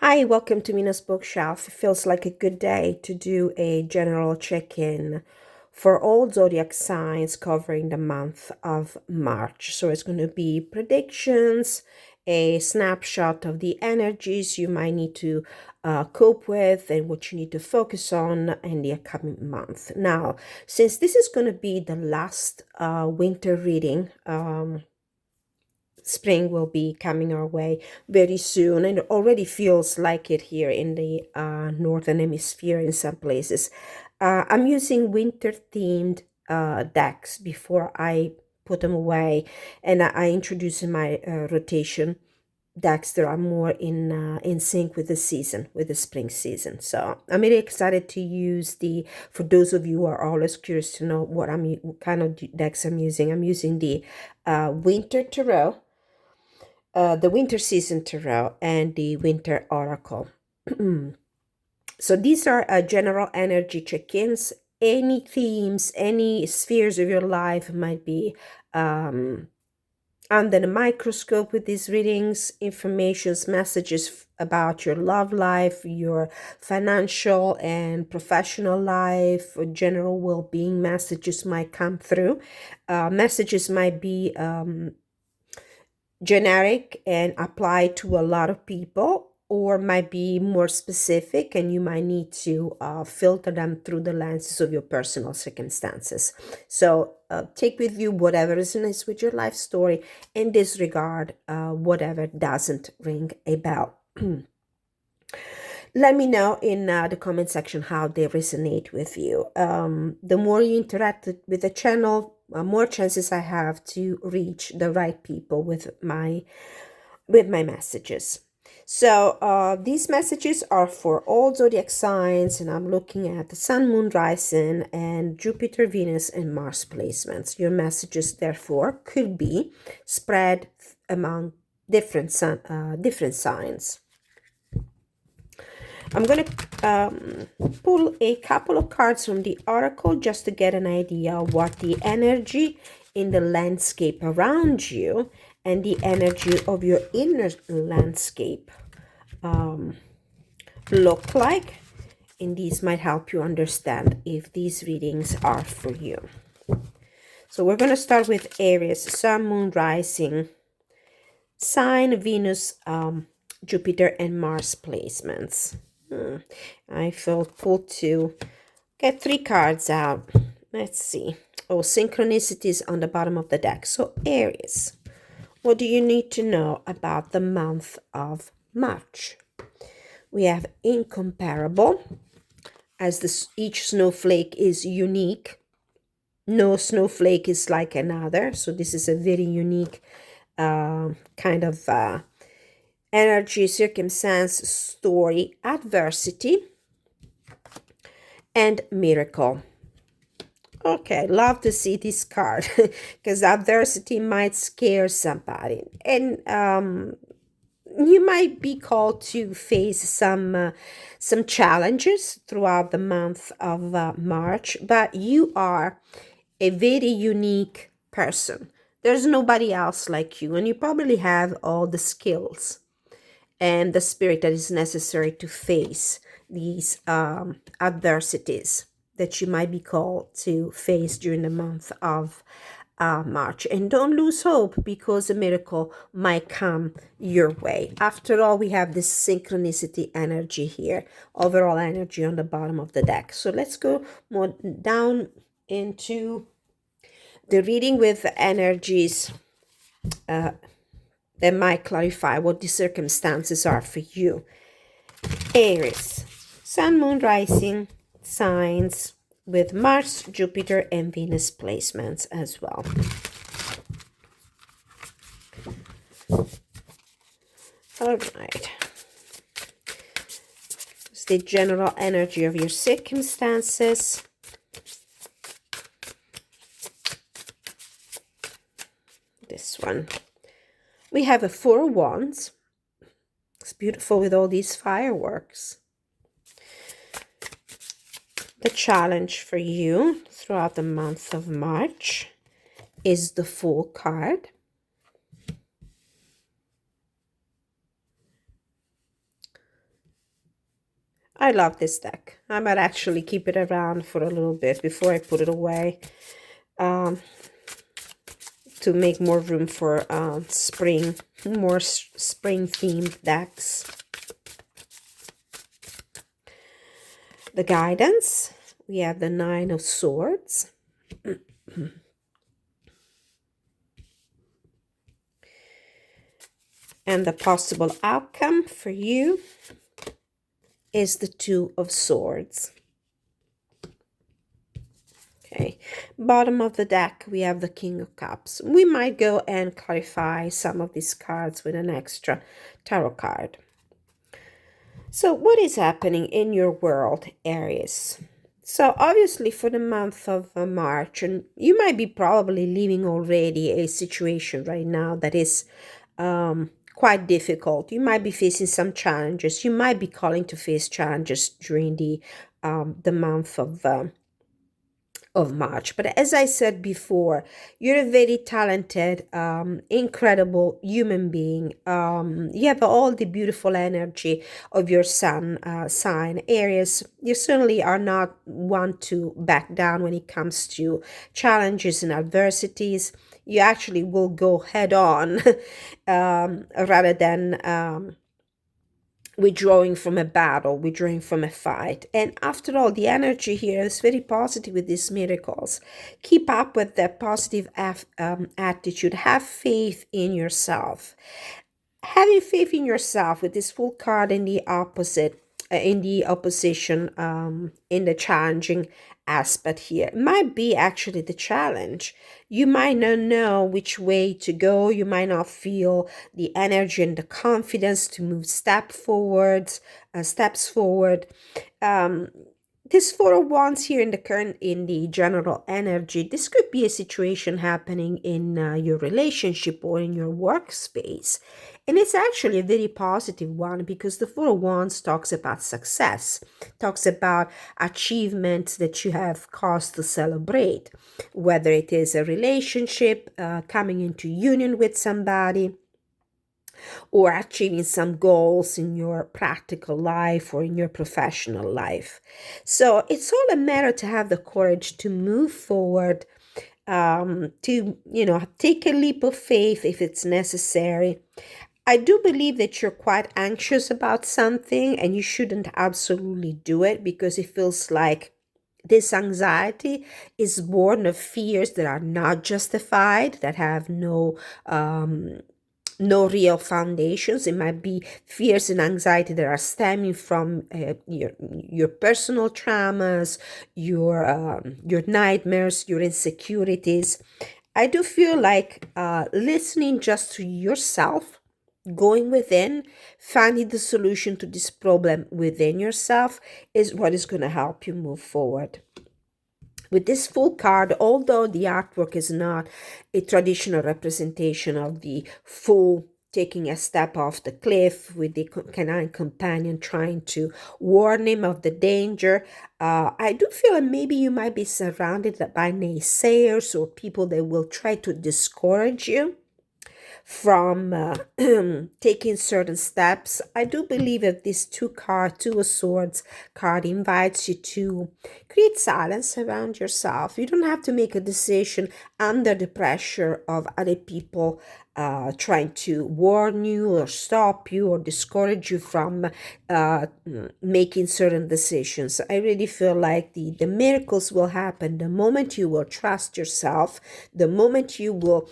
Hi, welcome to Mina's Bookshelf. It feels like a good day to do a general check-in for all zodiac signs covering the month of March. So it's going to be predictions, a snapshot of the energies you might need to cope with and what you need to focus on in the upcoming month. Now, since this is going to be the last winter reading, spring will be coming our way very soon, and it already feels like it here in the northern hemisphere in some places. I'm using winter themed decks before I put them away, and I introduce in my rotation decks that are more in sync with the season, with the spring season. So I'm really excited to use for those of you who are always curious to know what kind of decks I'm using the winter tarot, the winter season tarot, and the winter oracle. So these are general energy check-ins. Any themes, any spheres of your life might be under the microscope with these readings. Informations, messages about your love life, your financial and professional life, or general well-being messages might come through. Messages might be generic and apply to a lot of people, or might be more specific and you might need to filter them through the lenses of your personal circumstances. So take with you whatever resonates with your life story and disregard whatever doesn't ring a bell. Let me know in the comment section how they resonate with you. The more you interact with the channel, more chances I have to reach the right people with my messages. So these messages are for all zodiac signs, and I'm looking at the Sun, Moon, Rising, and Jupiter, Venus, and Mars placements. Your messages, therefore, could be spread among different signs. I'm going to pull a couple of cards from the oracle just to get an idea of what the energy in the landscape around you and the energy of your inner landscape look like. And these might help you understand if these readings are for you. So we're going to start with Aries, Sun, Moon, Rising, sign, Venus, Jupiter, and Mars placements. I felt pulled to get 3 cards out. Let's see. Oh, synchronicities on the bottom of the deck. So Aries, what do you need to know about the month of March? We have incomparable, as each snowflake is unique. No snowflake is like another. So this is a very unique kind of energy, circumstance, story, adversity, and miracle. Okay, love to see this card because adversity might scare somebody, and you might be called to face some challenges throughout the month of March, but you are a very unique person. There's nobody else like you, and you probably have all the skills and the spirit that is necessary to face these adversities that you might be called to face during the month of March. And don't lose hope, because a miracle might come your way. After all, we have this synchronicity energy here, overall energy on the bottom of the deck. So let's go more down into the reading with the energies that might clarify what the circumstances are for you. Aries, Sun, Moon, Rising signs with Mars, Jupiter, and Venus placements as well. All right. It's the general energy of your circumstances. This one. We have a 4 of Wands. It's beautiful with all these fireworks. The challenge for you throughout the month of March is the Fool card. I love this deck. I might actually keep it around for a little bit before I put it away, um, to make more room for spring, more spring-themed decks. The guidance, we have the Nine of Swords. And the possible outcome for you is the Two of Swords. Okay, bottom of the deck, we have the King of Cups. We might go and clarify some of these cards with an extra tarot card. So what is happening in your world, Aries? So obviously for the month of March, and you might be probably living already a situation right now that is quite difficult. You might be facing some challenges. You might be calling to face challenges during the month of March. But as I said before, you're a very talented, incredible human being. You have all the beautiful energy of your sun sign, Aries. You certainly are not one to back down when it comes to challenges and adversities. You actually will go head on rather than withdrawing from a battle, withdrawing from a fight. And after all, the energy here is very positive with these miracles. Keep up with that positive attitude. Have faith in yourself. Having faith in yourself with this full card in the opposite, in the opposition, in the challenging aspect here, might be actually the challenge. You might not know which way to go. You might not feel the energy and the confidence to move steps forward. This Four of Wands here in the general energy, this could be a situation happening in your relationship or in your workspace. And it's actually a very positive one because the Four of Wands talks about success, talks about achievements that you have cause to celebrate, whether it is a relationship, coming into union with somebody, or achieving some goals in your practical life or in your professional life. So it's all a matter to have the courage to move forward, to, take a leap of faith if it's necessary. I do believe that you're quite anxious about something and you shouldn't absolutely do it because it feels like this anxiety is born of fears that are not justified, that have no real foundations. It might be fears and anxiety that are stemming from your personal traumas, your nightmares, your insecurities. I do feel like listening just to yourself, going within, finding the solution to this problem within yourself is what is going to help you move forward. With this full card, although the artwork is not a traditional representation of the fool taking a step off the cliff with the canine companion trying to warn him of the danger, I do feel that maybe you might be surrounded by naysayers or people that will try to discourage you from taking certain steps. I do believe that this Two of Swords card invites you to create silence around yourself. You don't have to make a decision under the pressure of other people trying to warn you or stop you or discourage you from making certain decisions. I really feel like the miracles will happen the moment you will trust yourself, the moment you will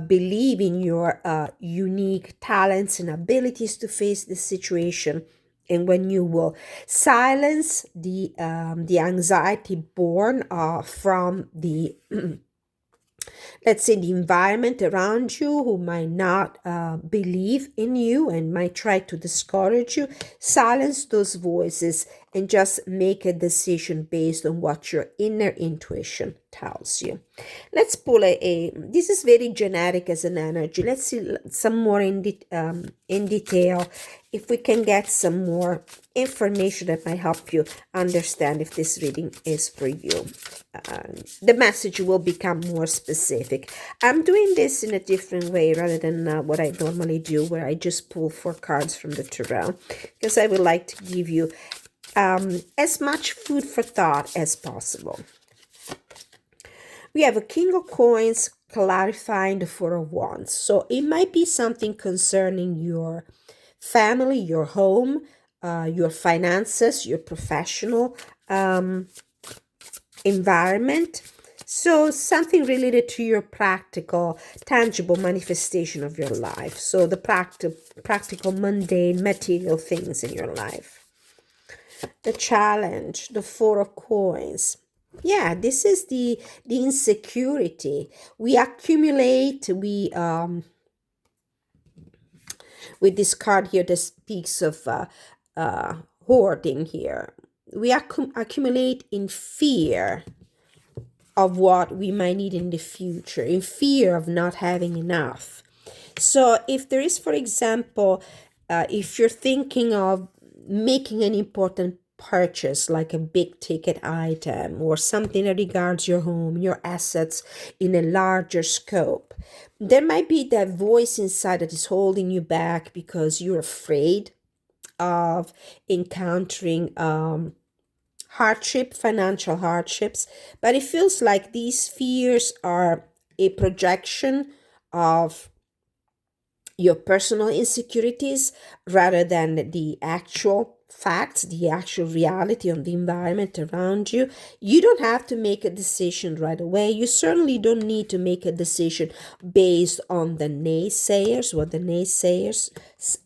believe in your unique talents and abilities to face this situation, and when you will silence the anxiety born from the let's say the environment around you who might not believe in you and might try to discourage you. Silence those voices and just make a decision based on what your inner intuition tells you. Let's pull this is very generic as an energy. Let's see some more in detail if we can get some more information that might help you understand if this reading is for you. The message will become more specific. I'm doing this in a different way rather than what I normally do, where I just pull 4 cards from the tarot, because I would like to give you as much food for thought as possible. We have a King of Coins clarifying the Four of Wands. So it might be something concerning your family, your home, your finances, your professional environment. So something related to your practical, tangible manifestation of your life. So the practical, mundane, material things in your life. The challenge, the Four of Coins. Yeah, this is the insecurity. We accumulate, with this card here that speaks of hoarding here. We accumulate in fear of what we might need in the future, in fear of not having enough. So if there is, for example, if you're thinking of making an important purchase like a big ticket item or something that regards your home, your assets in a larger scope, there might be that voice inside that is holding you back because you're afraid of encountering financial hardships. But it feels like these fears are a projection of your personal insecurities rather than the actual facts, the actual reality of the environment around you. You don't have to make a decision right away. You certainly don't need to make a decision based on the naysayers, what the naysayers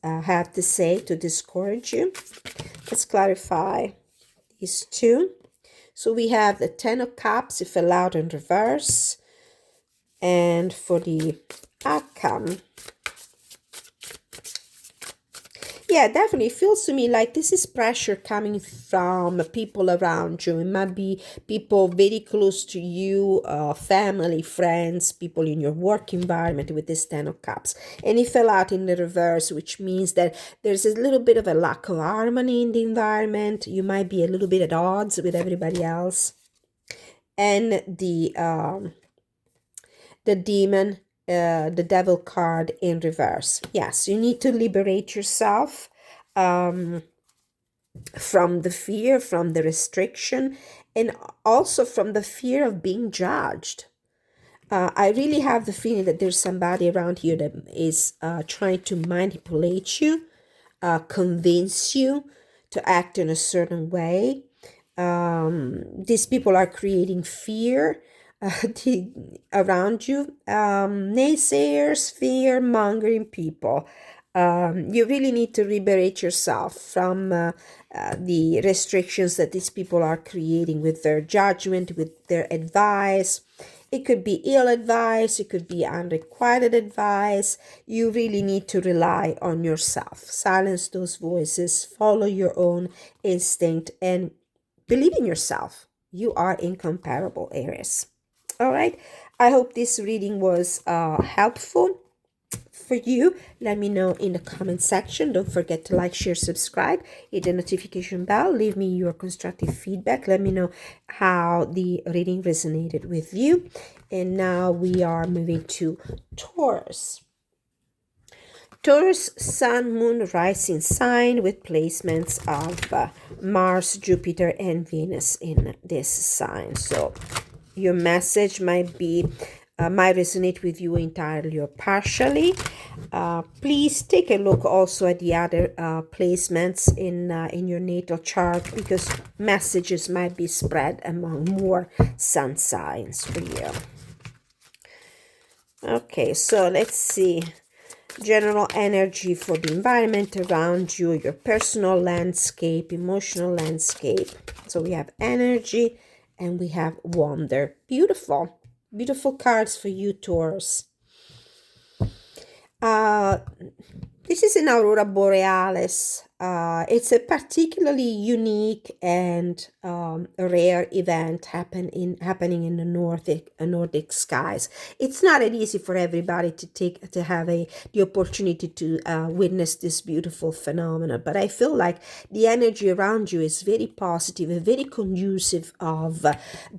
have to say to discourage you. Let's clarify these two. So we have the Ten of Cups, it fell out in reverse. And for the outcome, yeah, definitely. It feels to me like this is pressure coming from people around you. It might be people very close to you, family, friends, people in your work environment with this Ten of Cups. And it fell out in the reverse, which means that there's a little bit of a lack of harmony in the environment. You might be a little bit at odds with everybody else. And the demon, the devil card in reverse. Yes, you need to liberate yourself from the fear, from the restriction, and also from the fear of being judged. I really have the feeling that there's somebody around here that is trying to manipulate you, convince you to act in a certain way. These people are creating fear around you. Naysayers, fear-mongering people. You really need to liberate yourself from the restrictions that these people are creating with their judgment, with their advice. It could be ill advice, it could be unrequited advice. You really need to rely on yourself. Silence those voices, follow your own instinct, and believe in yourself. You are incomparable, Aries. All right. I hope this reading was helpful for you. Let me know in the comment section. Don't forget to like, share, subscribe, hit the notification bell, leave me your constructive feedback. Let me know how the reading resonated with you. And now we are moving to Taurus. Taurus, Sun, Moon, Rising sign with placements of Mars, Jupiter, and Venus in this sign. So your message might resonate with you entirely or partially. Please take a look also at the other placements in your natal chart, because messages might be spread among more sun signs for you. Okay, so let's see. General energy for the environment around you, your personal landscape, emotional landscape. So we have energy and we have wonder. Beautiful. Beautiful cards for you, Taurus. This is an Aurora Borealis. It's a particularly unique and rare event happening in the Nordic skies. It's not easy for everybody to have the opportunity to witness this beautiful phenomenon. But I feel like the energy around you is very positive and very conducive of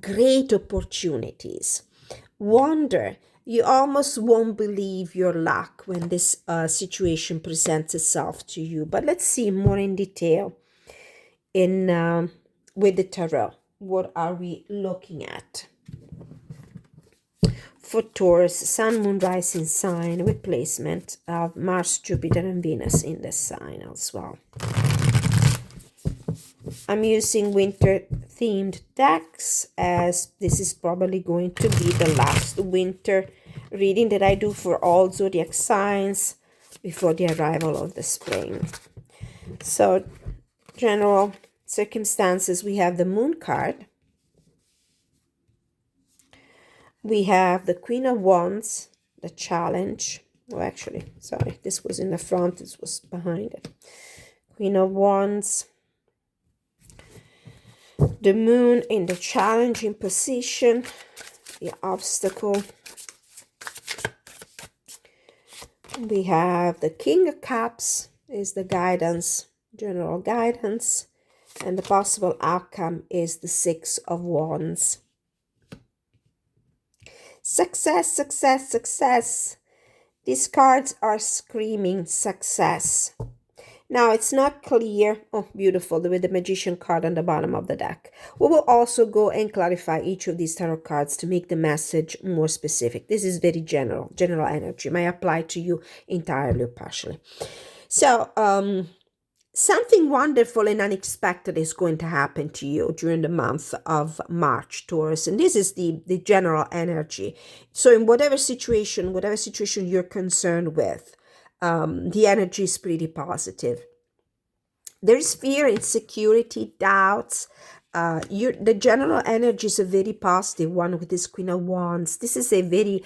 great opportunities. Wonder. You almost won't believe your luck when this situation presents itself to you. But let's see more in detail. in with the tarot. What are we looking at? For Taurus, Sun, Moon, Rising sign with placement of Mars, Jupiter, and Venus in the sign as well. I'm using winter-themed decks, as this is probably going to be the last winter reading that I do for all zodiac signs before the arrival of the spring. So, general circumstances, we have the Moon card. We have the Queen of Wands, the challenge. Oh, actually, sorry, this was in the front, this was behind it. Queen of Wands. The Moon in the challenging position, the obstacle. We have the King of Cups, is the guidance, general guidance. And the possible outcome is the Six of Wands. Success, success, success. These cards are screaming success. Now, it's not clear. Oh, beautiful, with the Magician card on the bottom of the deck. We will also go and clarify each of these tarot cards to make the message more specific. This is very general energy. May apply to you entirely or partially. So, something wonderful and unexpected is going to happen to you during the month of March, Taurus. And this is the general energy. So in whatever situation you're concerned with, the energy is pretty positive. There's fear, insecurity, doubts. The general energy is a very positive one with this Queen of Wands. This is a very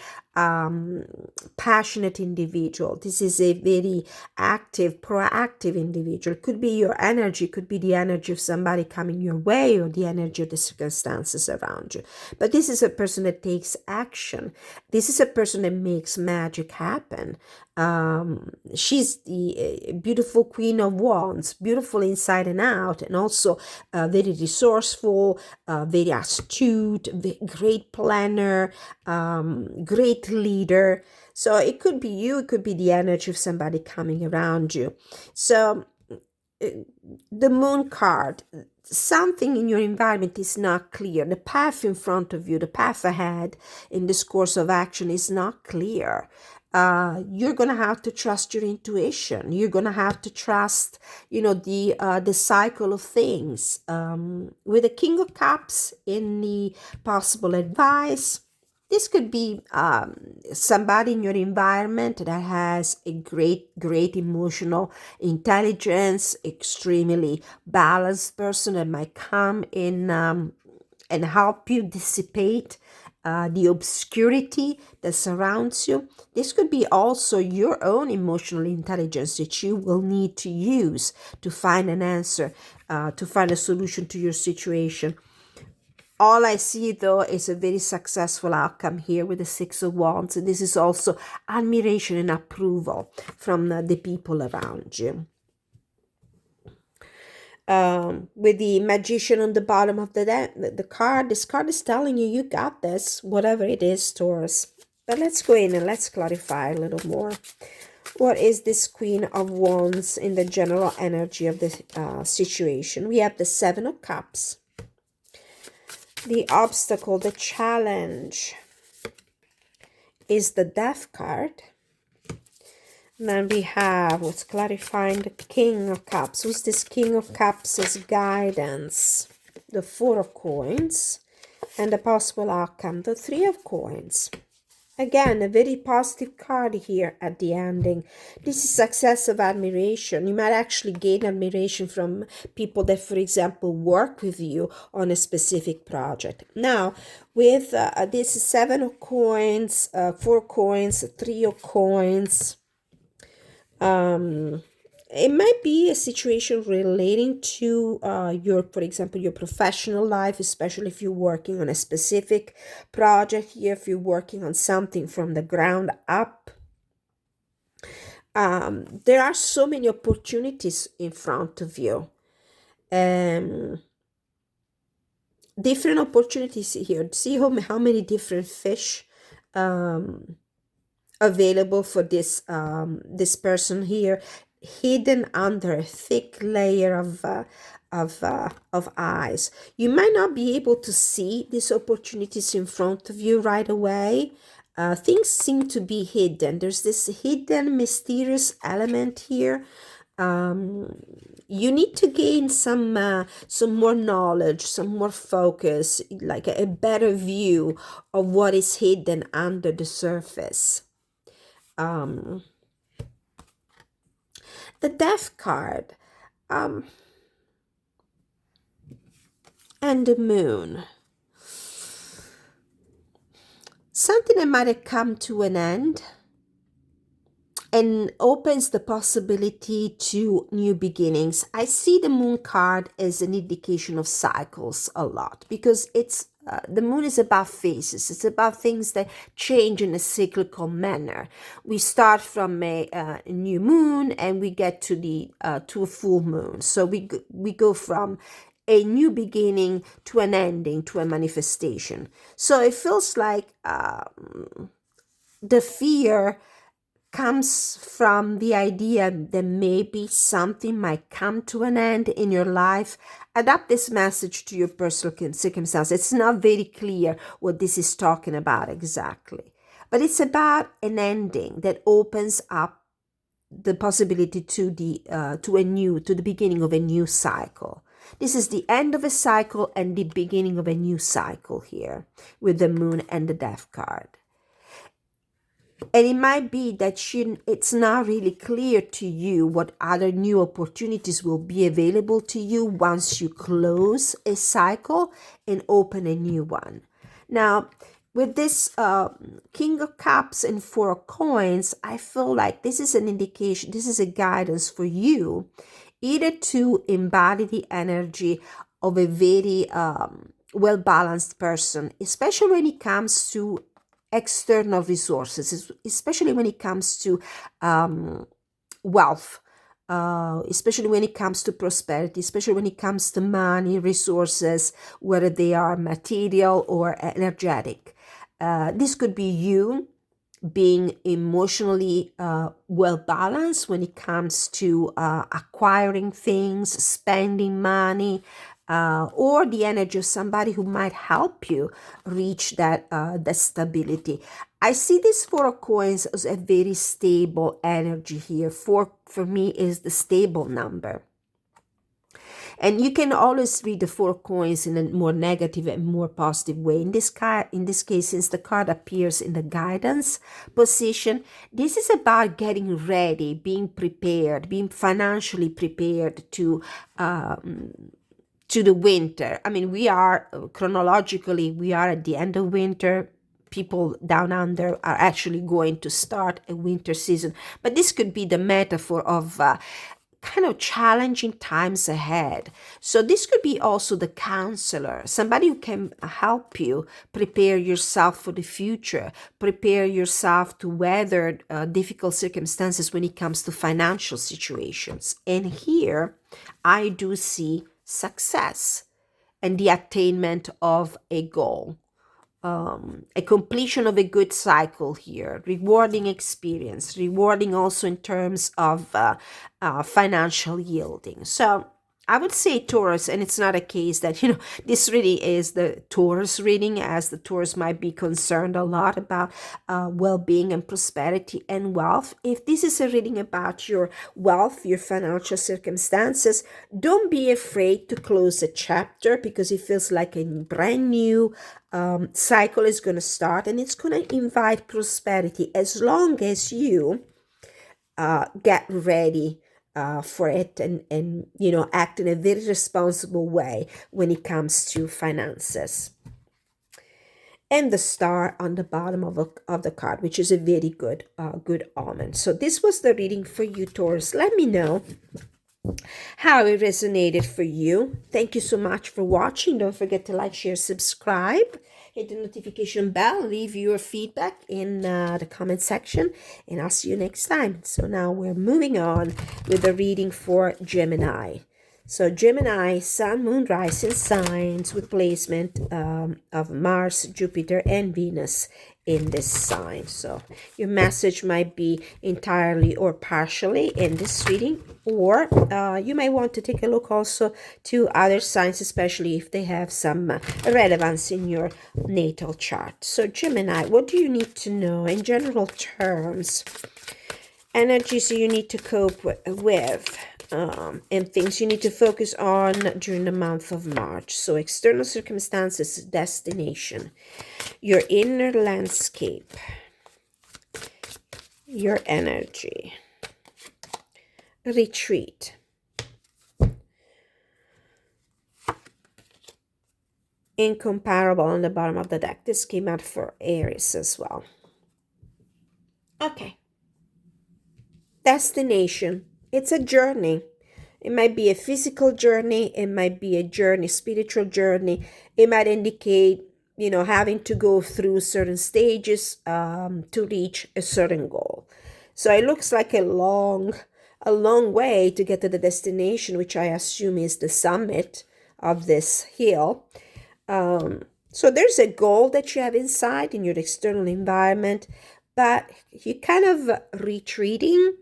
passionate individual. This is a very active, proactive individual. Could be your energy, could be the energy of somebody coming your way, or the energy of the circumstances around you. But this is a person that takes action. This is a person that makes magic happen. She's the beautiful Queen of Wands, beautiful inside and out, and also very resourceful, very astute, great planner, great leader. So it could be you, it could be the energy of somebody coming around you. So the Moon card, something in your environment is not clear. The path in front of you, the path ahead in this course of action is not clear. You're going to have to trust your intuition. You're going to have to trust, the cycle of things. With the King of Cups in the possible advice, this could be somebody in your environment that has a great emotional intelligence, extremely balanced person that might come in and help you dissipate the obscurity that surrounds you. This could be also your own emotional intelligence that you will need to use to find an answer, to find a solution to your situation. All I see, though, is a very successful outcome here with the Six of Wands. And this is also admiration and approval from the people around you. With the Magician on the bottom of the card, this card is telling you, you got this, whatever it is, Taurus. But let's go in and let's clarify a little more. What is this Queen of Wands in the general energy of the situation? We have the Seven of Cups. The obstacle, the challenge, is the Death card. And then we have what's clarifying the King of Cups. Who's this King of Cups as guidance? The Four of Coins. And the possible outcome, the Three of Coins. Again, a very positive card here at the ending. This is success of admiration. You might actually gain admiration from people that, for example, work with you on a specific project. Now, with this Seven of Coins, Four of Coins, Three of Coins, it might be a situation relating to for example, your professional life, especially if you're working on a specific project here, if you're working on something from the ground up. There are so many opportunities in front of you. Different opportunities here. See how many different fish available for this this person here. hidden under a thick layer of eyes. You might not be able to see these opportunities in front of you right away. Things seem to be hidden. There's this hidden, mysterious element here. You need to gain some more knowledge, some more focus, like a better view of what is hidden under the surface. The Death card, and the Moon. Something that might have come to an end and opens the possibility to new beginnings. I see the Moon card as an indication of cycles a lot, because it's the Moon is about phases. It's about things that change in a cyclical manner. We start from a new moon and we get to the to a full moon. So we go from a new beginning to an ending, to a manifestation. So it feels like the fear comes from the idea that maybe something might come to an end in your life. Adapt this message to your personal circumstance. It's not very clear what this is talking about exactly, but it's about an ending that opens up the possibility to the beginning of a new cycle. This is the end of a cycle and the beginning of a new cycle here with the Moon and the Death card. And it might be that it's not really clear to you what other new opportunities will be available to you once you close a cycle and open a new one. Now, with this King of Cups and Four of Coins, I feel like this is an indication, this is a guidance for you, either to embody the energy of a very well-balanced person, especially when it comes to external resources, especially when it comes to wealth, especially when it comes to prosperity, especially when it comes to money, resources, whether they are material or energetic. This could be you being emotionally well balanced when it comes to acquiring things, spending money, or the energy of somebody who might help you reach that stability. I see this Four of Coins as a very stable energy here. Four for me is the stable number. And you can always read the Four of Coins in a more negative and more positive way. In this case, since the card appears in the guidance position, this is about getting ready, being prepared, being financially prepared to the winter. I mean, chronologically, we are at the end of winter. People down under are actually going to start a winter season. But this could be the metaphor of kind of challenging times ahead. So this could be also the counselor, somebody who can help you prepare yourself for the future, prepare yourself to weather difficult circumstances when it comes to financial situations. And here I do see success and the attainment of a goal, a completion of a good cycle here, rewarding experience, rewarding also in terms of financial yielding. So I would say Taurus, and it's not a case that, this really is the Taurus reading, as the Taurus might be concerned a lot about well-being and prosperity and wealth. If this is a reading about your wealth, your financial circumstances, don't be afraid to close a chapter, because it feels like a brand new cycle is going to start, and it's going to invite prosperity as long as you get ready for it and act in a very responsible way when it comes to finances. And the star on the bottom of the card, which is a very good omen. So this was the reading for you, Taurus. Let me know how it resonated for you. Thank you so much for watching. Don't forget to like, share, subscribe. Hit the notification bell, leave your feedback in the comment section, and I'll see you next time. So now we're moving on with the reading for Gemini. So Gemini, Sun, Moon, Rising signs with placement of Mars, Jupiter, and Venus in this sign. So your message might be entirely or partially in this reading, or you might want to take a look also to other signs, especially if they have some relevance in your natal chart. So Gemini, what do you need to know in general terms? Energies you need to cope with. And things you need to focus on during the month of March. So external circumstances, destination, your inner landscape, your energy, retreat, incomparable on the bottom of the deck. This came out for Aries as well. Okay. Destination. It's a journey. It might be a physical journey. It might be a journey, spiritual journey. It might indicate, having to go through certain stages to reach a certain goal. So it looks like a long way to get to the destination, which I assume is the summit of this hill. So there's a goal that you have inside in your external environment, but you're kind of retreating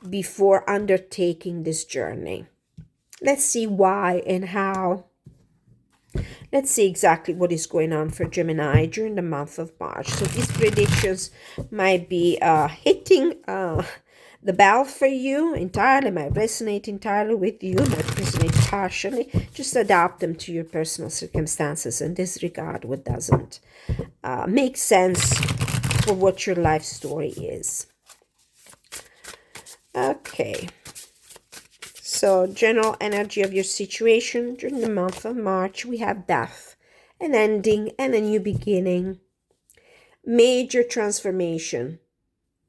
before undertaking this journey. Let's see why and how. Let's see exactly what is going on for Gemini during the month of March. So these predictions might be hitting the bell for you entirely, might resonate entirely with you, might resonate partially. Just adapt them to your personal circumstances and disregard what doesn't make sense for what your life story is. Okay, so general energy of your situation during the month of March, we have death, an ending, and a new beginning. Major transformation,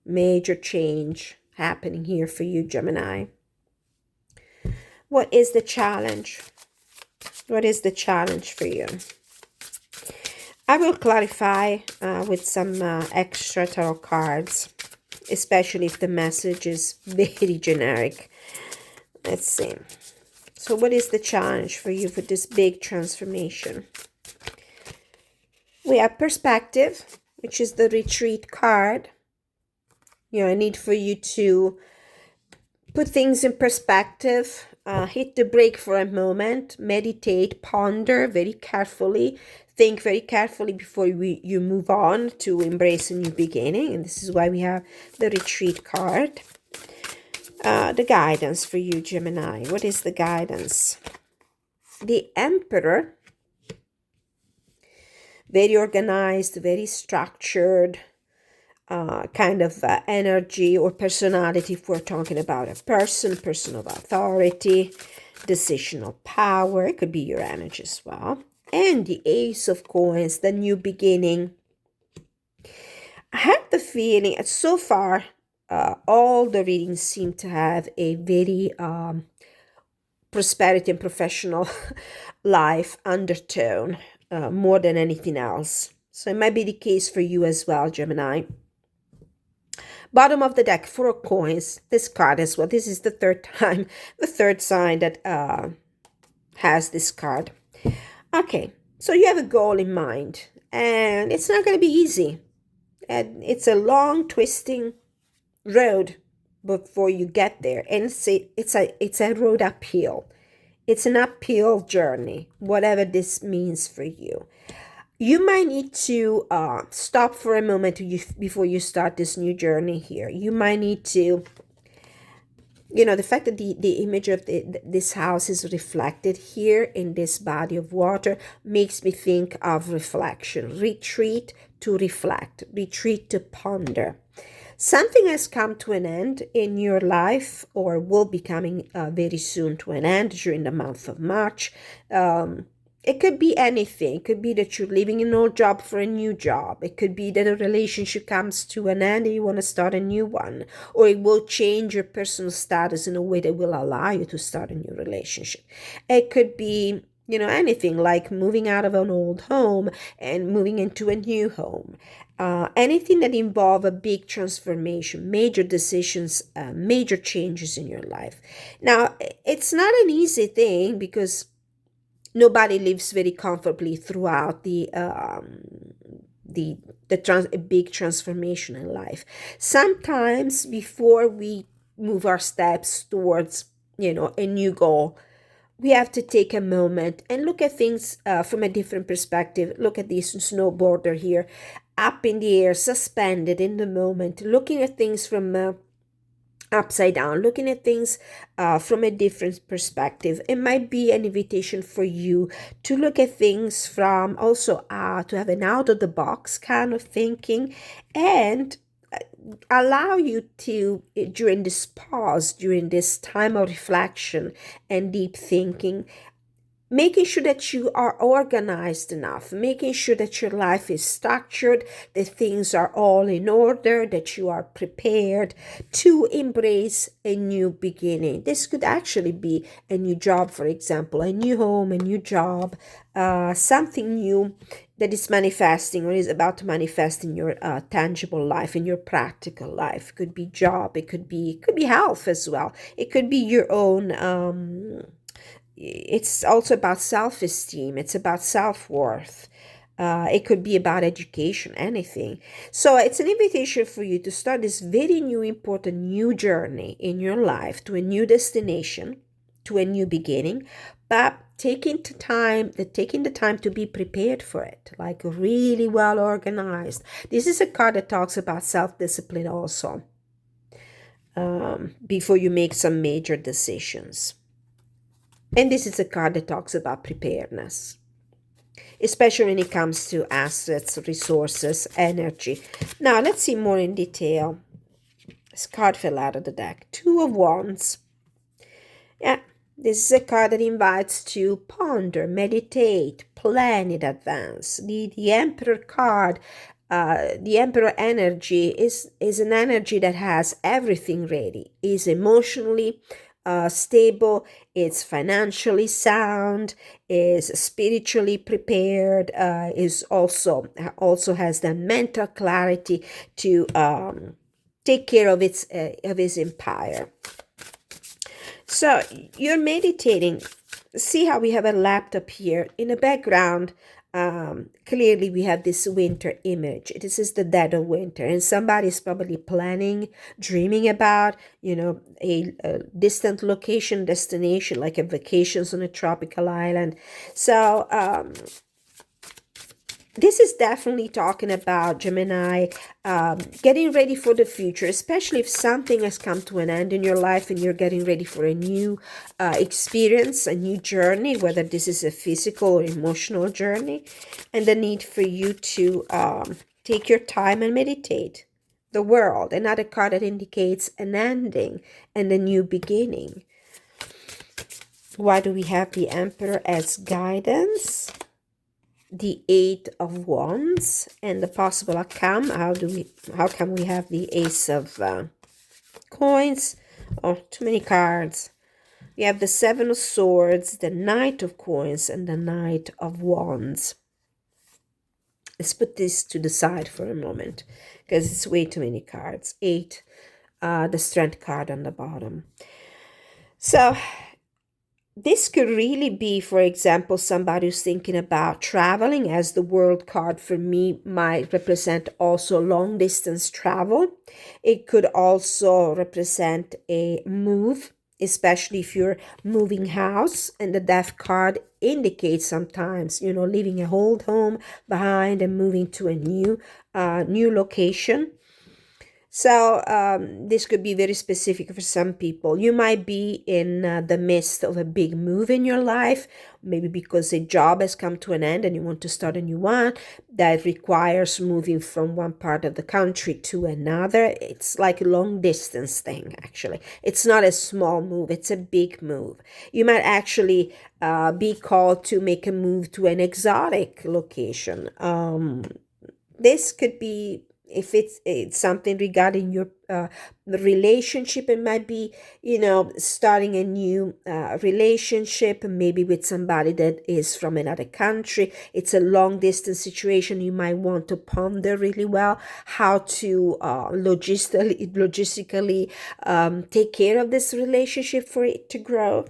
major change happening here for you, Gemini. What is the challenge? What is the challenge for you? I will clarify with some extra tarot cards, especially if the message is very generic. Let's see. So what is the challenge for you for this big transformation? We have perspective, which is the retreat card. A need for you to put things in perspective, hit the brake for a moment, meditate, ponder very carefully, think very carefully before you move on to embrace a new beginning. And this is why we have the retreat card. The guidance for you, Gemini. What is the guidance? The Emperor. Very organized, very structured, kind of energy or personality if we're talking about a person of authority, decisional power. It could be your energy as well. And the Ace of Coins, the new beginning. I have the feeling so far all the readings seem to have a very prosperity and professional life undertone more than anything else. So it might be the case for you as well, Gemini. Bottom of the deck, 4 of Coins. This card as well. This is the third sign that has this card. Okay, so you have a goal in mind, and it's not going to be easy. And it's a long, twisting road before you get there, and it's a road uphill. It's an uphill journey, whatever this means for you. You might need to stop for a moment before you start this new journey here. You might need to, the fact that the image of this house is reflected here in this body of water makes me think of reflection. Retreat to reflect, retreat to ponder. Something has come to an end in your life or will be coming very soon to an end during the month of March. It could be anything. It could be that you're leaving an old job for a new job. It could be that a relationship comes to an end and you want to start a new one. Or it will change your personal status in a way that will allow you to start a new relationship. It could be anything like moving out of an old home and moving into a new home. Anything that involve a big transformation, major decisions, major changes in your life. Now, it's not an easy thing because nobody lives very comfortably throughout a big transformation in life. Sometimes before we move our steps towards a new goal, we have to take a moment and look at things from a different perspective. Look at this snowboarder here, up in the air, suspended in the moment, looking at things from upside down, looking at things from a different perspective. It might be an invitation for you to look at things from also to have an out of the box kind of thinking, and allow you to, during this pause, during this time of reflection and deep thinking, making sure that you are organized enough, making sure that your life is structured, that things are all in order, that you are prepared to embrace a new beginning. This could actually be a new job, for example, a new home, a new job, something new that is manifesting or is about to manifest in your tangible life, in your practical life. It could be job, it could be health as well. It could be your own it's also about self-esteem. It's about self-worth. It could be about education, anything. So it's an invitation for you to start this very new, important new journey in your life to a new destination, to a new beginning, but taking the time to be prepared for it, like really well organized. This is a card that talks about self-discipline also, before you make some major decisions. And this is a card that talks about preparedness, especially when it comes to assets, resources, energy. Now, let's see more in detail. This card fell out of the deck. Two of Wands. Yeah, this is a card that invites to ponder, meditate, plan in advance. The Emperor card, the Emperor energy is an energy that has everything ready, is emotionally stable, it's financially sound, is spiritually prepared, is also has the mental clarity to take care of his empire. So you're meditating. See how we have a laptop here in the background. Clearly we have this winter image. This is the dead of winter, and somebody's probably planning, dreaming about, a distant location, destination, like a vacations on a tropical island. So this is definitely talking about Gemini, getting ready for the future, especially if something has come to an end in your life and you're getting ready for a new experience, a new journey, whether this is a physical or emotional journey, and the need for you to take your time and meditate. The World, another card that indicates an ending and a new beginning. Why do we have the Emperor as guidance? The Eight of Wands and the possible outcome. How come we have the Ace of Coins? Oh, too many cards. We have the Seven of Swords, the Knight of Coins, and the Knight of Wands. Let's put this to the side for a moment because it's way too many cards. 8, the Strength card on the bottom. So this could really be, for example, somebody who's thinking about traveling, as the World card for me might represent also long distance travel. It could also represent a move, especially if you're moving house, and the Death card indicates sometimes, leaving a old home behind and moving to a new location. So this could be very specific for some people. You might be in the midst of a big move in your life, maybe because a job has come to an end and you want to start a new one that requires moving from one part of the country to another. It's like a long distance thing, actually. It's not a small move, it's a big move. You might actually be called to make a move to an exotic location. This could be, if it's something regarding your relationship. It might be, you know, starting a new relationship, maybe with somebody that is from another country. It's a long distance situation. You might want to ponder really well how to logistically take care of this relationship for it to grow.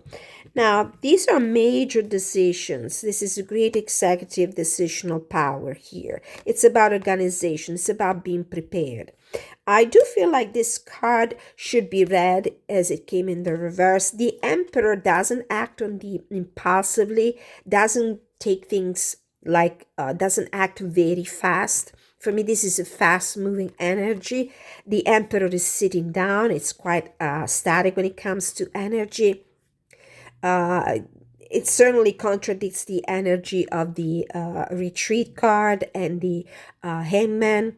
Now, these are major decisions. This is a great executive decisional power here. It's about organization. It's about being prepared. I do feel like this card should be read as it came in the reverse. The Emperor doesn't act on the impulsively, doesn't take things like, doesn't act very fast. For me, this is a fast-moving energy. The Emperor is sitting down. It's quite static when it comes to energy. It certainly contradicts the energy of the retreat card and the hangman,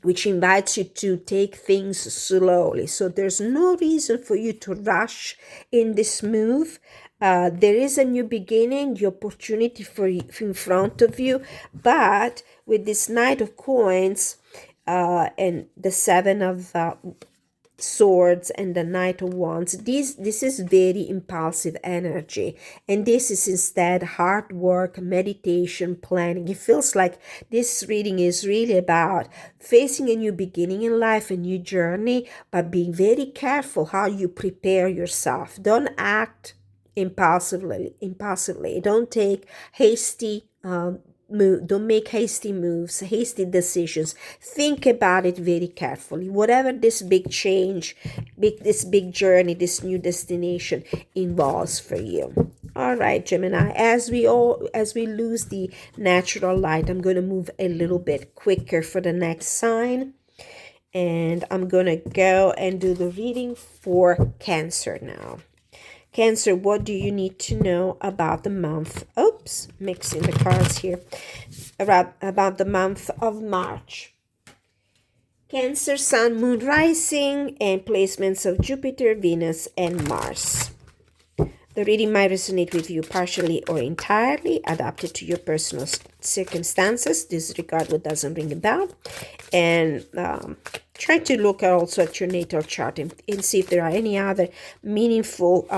which invites you to take things slowly. So there's no reason for you to rush in this move. There is a new beginning, the opportunity for in front of you, but with this Knight of Coins and the Seven of Swords and the Knight of Wands, this is very impulsive energy, and this is instead hard work, meditation, planning. It feels like this reading is really about facing a new beginning in life, a new journey, but being very careful how you prepare yourself. Don't act impulsively. Don't take hasty don't make hasty moves, hasty decisions. Think about it very carefully. Whatever this big change, this big journey, this new destination involves for you. All right, Gemini, as we lose the natural light, I'm going to move a little bit quicker for the next sign. And I'm going to go and do the reading for Cancer now. Cancer, what do you need to know about the month? Oops, mixing the cards here. About the month of March. Cancer, Sun, Moon, Rising, and placements of Jupiter, Venus, and Mars. The reading might resonate with you partially or entirely, adapted to your personal circumstances. Disregard what doesn't ring a bell. And try to look also at your natal chart and see if there are any other meaningful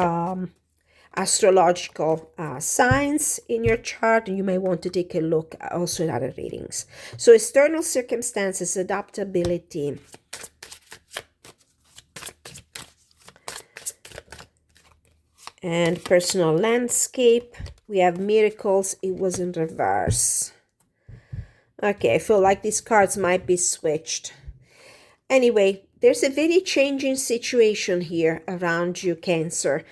astrological signs in your chart. And you may want to take a look also at other readings. So external circumstances, adaptability. And personal landscape, we have miracles. It was in reverse. Okay, I feel like these cards might be switched. Anyway, there's a very changing situation here around you, Cancer.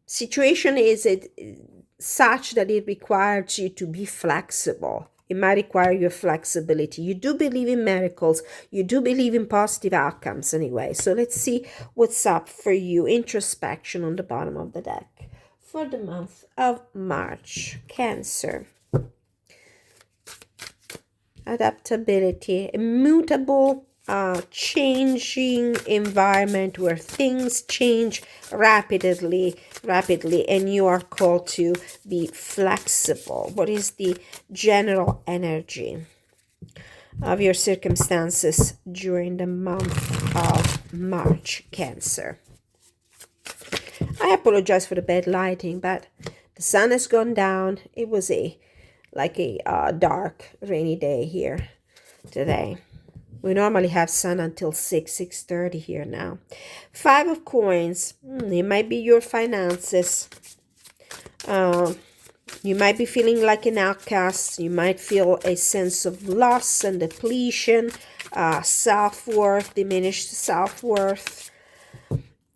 Situation is such that it requires you to be flexible. It might require your flexibility. You do believe in miracles. You do believe in positive outcomes anyway. So let's see what's up for you. Introspection on the bottom of the deck. For the month of March, Cancer. Adaptability, immutable, changing environment where things change rapidly, and you are called to be flexible. What is the general energy of your circumstances during the month of March, Cancer? I apologize for the bad lighting, but the sun has gone down. It was a dark, rainy day here today. We normally have sun until 6:30 here now. 5 of Coins. It might be your finances. You might be feeling like an outcast. You might feel a sense of loss and depletion, self-worth, diminished self-worth.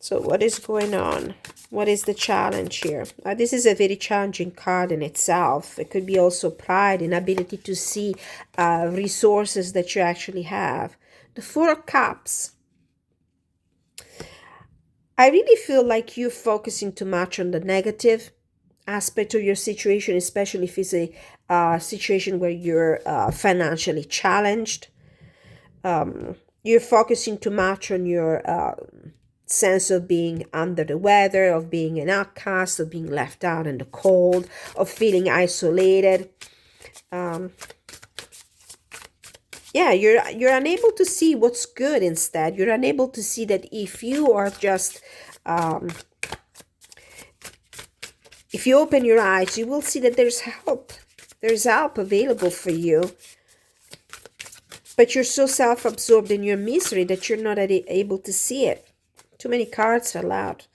So what is going on? What is the challenge here? This is a very challenging card in itself. It could be also pride, inability to see resources that you actually have. The 4 of Cups. I really feel like you're focusing too much on the negative aspect of your situation, especially if it's a situation where you're financially challenged. You're focusing too much on your sense of being under the weather, of being an outcast, of being left out in the cold, of feeling isolated. Yeah, you're unable to see what's good. Instead, you're unable to see that if you are just um, if you open your eyes, you will see that there's help. There's help available for you. But you're so self-absorbed in your misery that you're not able to see it. Too many cards fell out.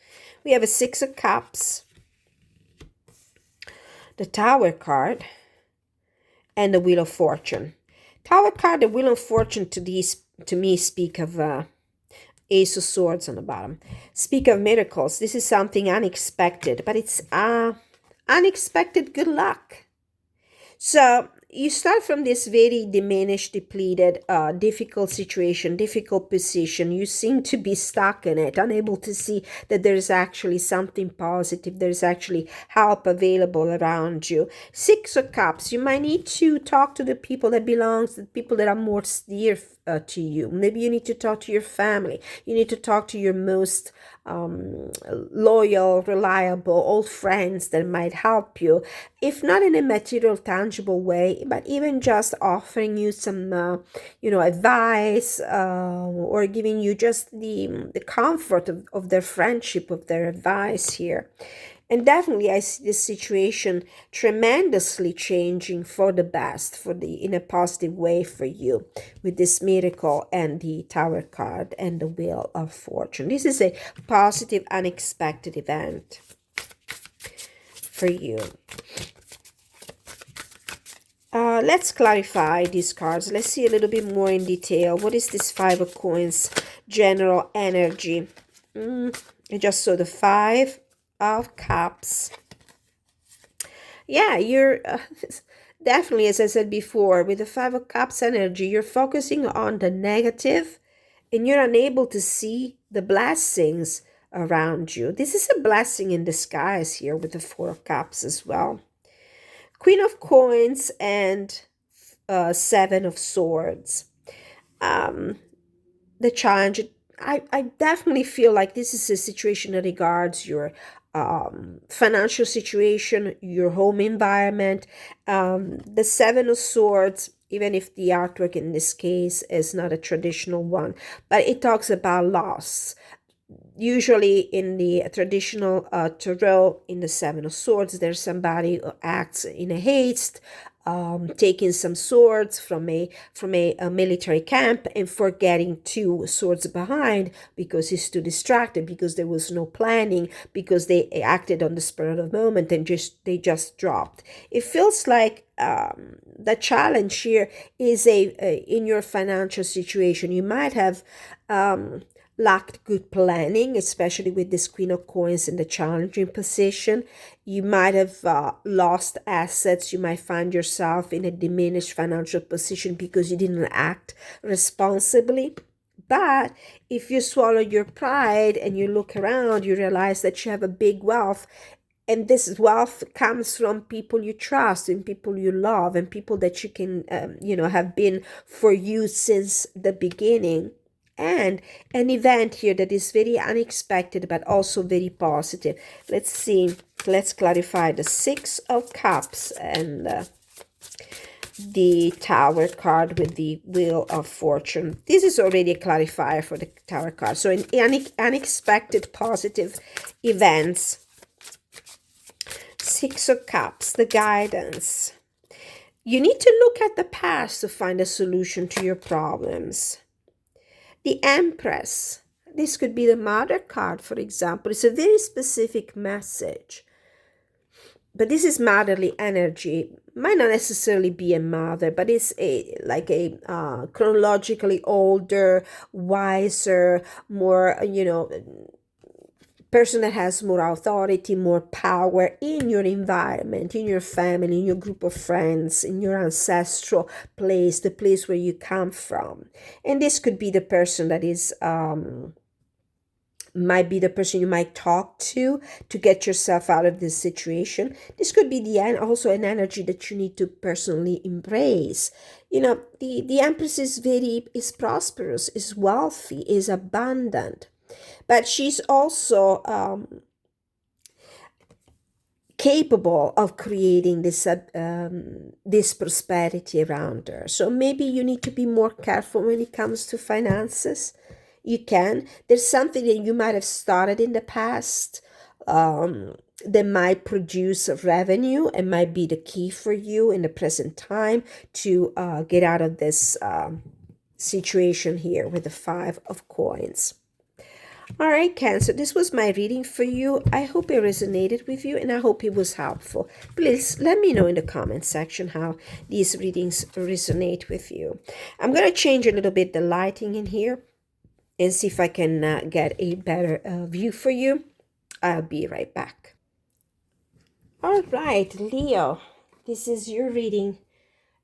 We have a Six of Cups, the Tower card, and the Wheel of Fortune. Tower card, the Wheel of Fortune to me speak of Ace of Swords on the bottom. Speak of miracles. This is something unexpected, but it's unexpected good luck. So you start from this very diminished, depleted, difficult situation, difficult position. You seem to be stuck in it, unable to see that there's actually something positive. There's actually help available around you. Six of Cups, you might need to talk to the people that belongs, the people that are more dear to you. Maybe you need to talk to your family. You need to talk to your most loyal, reliable, old friends that might help you, if not in a material, tangible way, but even just offering you some, advice, or giving you just the comfort of their friendship, of their advice here. And definitely, I see this situation tremendously changing for the best, in a positive way for you, with this miracle and the Tower card and the Wheel of Fortune. This is a positive, unexpected event for you. Let's clarify these cards. Let's see a little bit more in detail. What is this Five of Coins general energy? I just saw the Five of Cups. Yeah, you're definitely, as I said before, with the Five of Cups energy, you're focusing on the negative and you're unable to see the blessings around you. This is a blessing in disguise here with the Four of Cups as well. Queen of Coins and Seven of Swords. The challenge, I definitely feel like this is a situation that regards your financial situation, your home environment. The Seven of Swords, even if the artwork in this case is not a traditional one, but it talks about loss. Usually in the traditional tarot, in the Seven of Swords, there's somebody who acts in a haste, taking some swords from a military camp and forgetting two swords behind because he's too distracted, because there was no planning, because they acted on the spur of the moment and they just dropped. It feels like the challenge here is in your financial situation. You might have lacked good planning, especially with this Queen of Coins in the challenging position. You might have lost assets. You might find yourself in a diminished financial position because you didn't act responsibly. But if you swallow your pride and you look around, you realize that you have a big wealth. And this wealth comes from people you trust and people you love and people that you can, have been for you since the beginning. And an event here that is very unexpected but also very positive. Let's see. Let's clarify the Six of Cups and the Tower card with the Wheel of Fortune. This is already a clarifier for the Tower card. So in unexpected positive events. Six of Cups, the guidance. You need to look at the past to find a solution to your problems. The Empress. This could be the Mother card, for example. It's a very specific message. But this is motherly energy. Might not necessarily be a mother, but it's like a chronologically older, wiser, more, person that has more authority, more power in your environment, in your family, in your group of friends, in your ancestral place, the place where you come from. And this could be the person that is might be the person you might talk to get yourself out of this situation. This could be also an energy that you need to personally embrace. The Empress is prosperous, is wealthy, is abundant. But she's also capable of creating this prosperity around her. So maybe you need to be more careful when it comes to finances. You can. There's something that you might have started in the past that might produce revenue and might be the key for you in the present time to get out of this situation here with the Five of Coins. All right, Cancer, this was my reading for you. I hope it resonated with you and I hope it was helpful. Please let me know in the comment section how these readings resonate with you. I'm going to change a little bit the lighting in here and see if I can get a better view for you. I'll be right back. All right, Leo, this is your reading,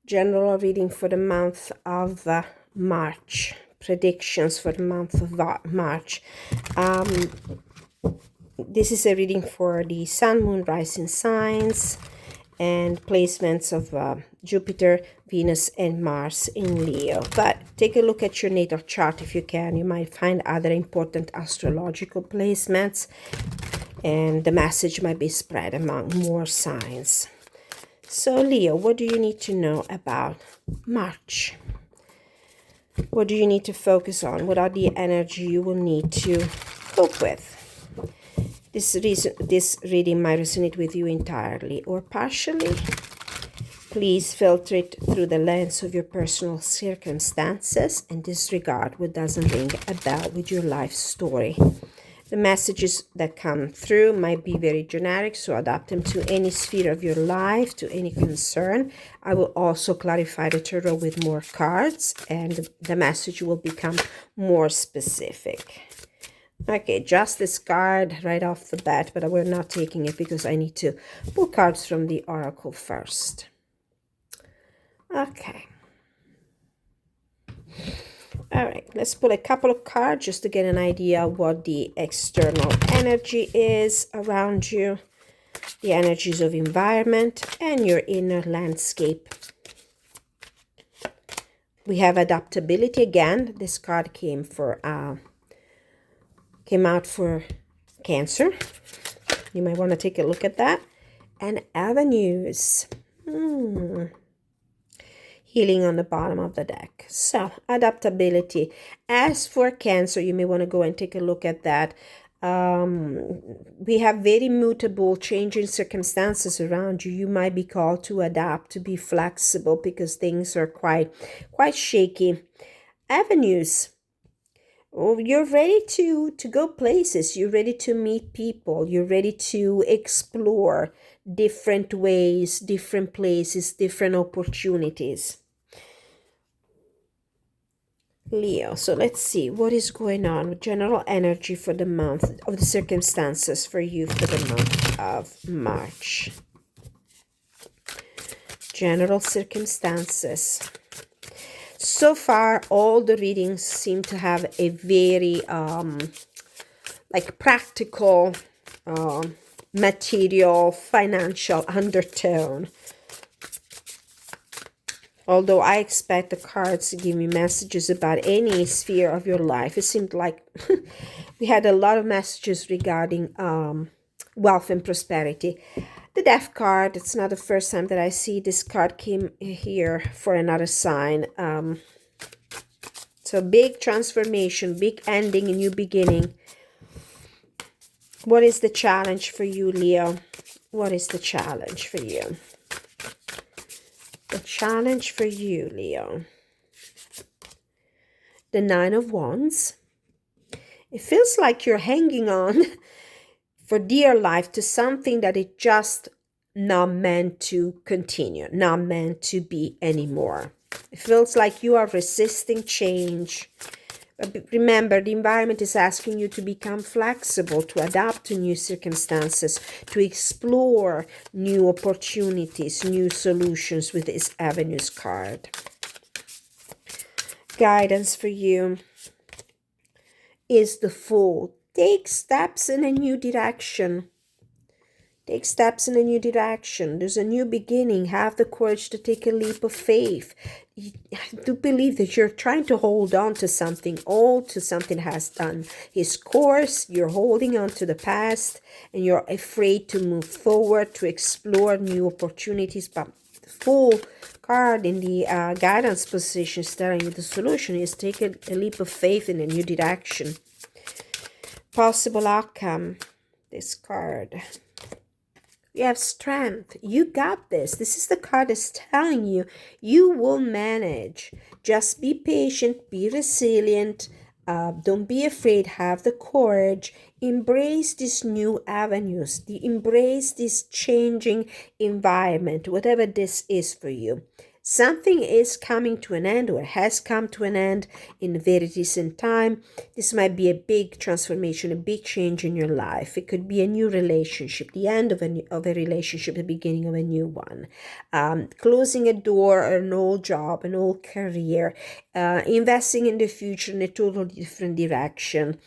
general reading for the month of March. Predictions for the month of March. This is a reading for the Sun, Moon, Rising signs and placements of Jupiter, Venus, and Mars in Leo. But take a look at your natal chart if you can. You might find other important astrological placements, and the message might be spread among more signs. So, Leo, what do you need to know about March? What do you need to focus on? What are the energy you will need to cope with? This reading might resonate with you entirely or partially. Please filter it through the lens of your personal circumstances and disregard what doesn't ring a bell with your life story. The messages that come through might be very generic, so adapt them to any sphere of your life, to any concern. I will also clarify the tarot with more cards, and the message will become more specific. Okay, Justice card right off the bat, but we're not taking it because I need to pull cards from the Oracle first. Okay. All right, let's pull a couple of cards just to get an idea of what the external energy is around you, the energies of environment, and your inner landscape. We have adaptability again. This card came out for Cancer. You might want to take a look at that. And avenues. Healing on the bottom of the deck. So, adaptability. As for Cancer, you may want to go and take a look at that. We have very mutable, changing circumstances around you. You might be called to adapt, to be flexible because things are quite shaky. Avenues. Oh, you're ready to go places. You're ready to meet people. You're ready to explore different ways, different places, different opportunities. Leo, so let's see what is going on with general energy for the month of the circumstances for you for the month of March. General circumstances. So far, all the readings seem to have a very practical, material, financial undertone. Although I expect the cards to give me messages about any sphere of your life. It seemed like we had a lot of messages regarding wealth and prosperity. The Death card, it's not the first time that I see this card came here for another sign. So big transformation, big ending, a new beginning. What is the challenge for you, Leo? What is the challenge for you? The challenge for you, Leo. The Nine of Wands. It feels like you're hanging on for dear life to something that is just not meant to continue, not meant to be anymore. It feels like you are resisting change. But remember, the environment is asking you to become flexible, to adapt to new circumstances, to explore new opportunities, new solutions with this Avenues card. Guidance for you is the Fool. Take steps in a new direction. Take steps in a new direction. There's a new beginning. Have the courage to take a leap of faith. You do believe that you're trying to hold on to something old, to something that has done its course. You're holding on to the past, and you're afraid to move forward, to explore new opportunities. But the Fool card in the guidance position, staring at the solution, is take a leap of faith in a new direction. Possible outcome. This card. You have strength. You got this. This is the card that's telling you you will manage. Just be patient, be resilient. Don't be afraid. Have the courage. Embrace these new avenues. Embrace this changing environment, whatever this is for you. Something is coming to an end, or has come to an end in a very recent time. This might be a big transformation, a big change in your life. It could be a new relationship, the end of a relationship, the beginning of a new one. Closing a door, or an old job, an old career, investing in the future in a totally different direction.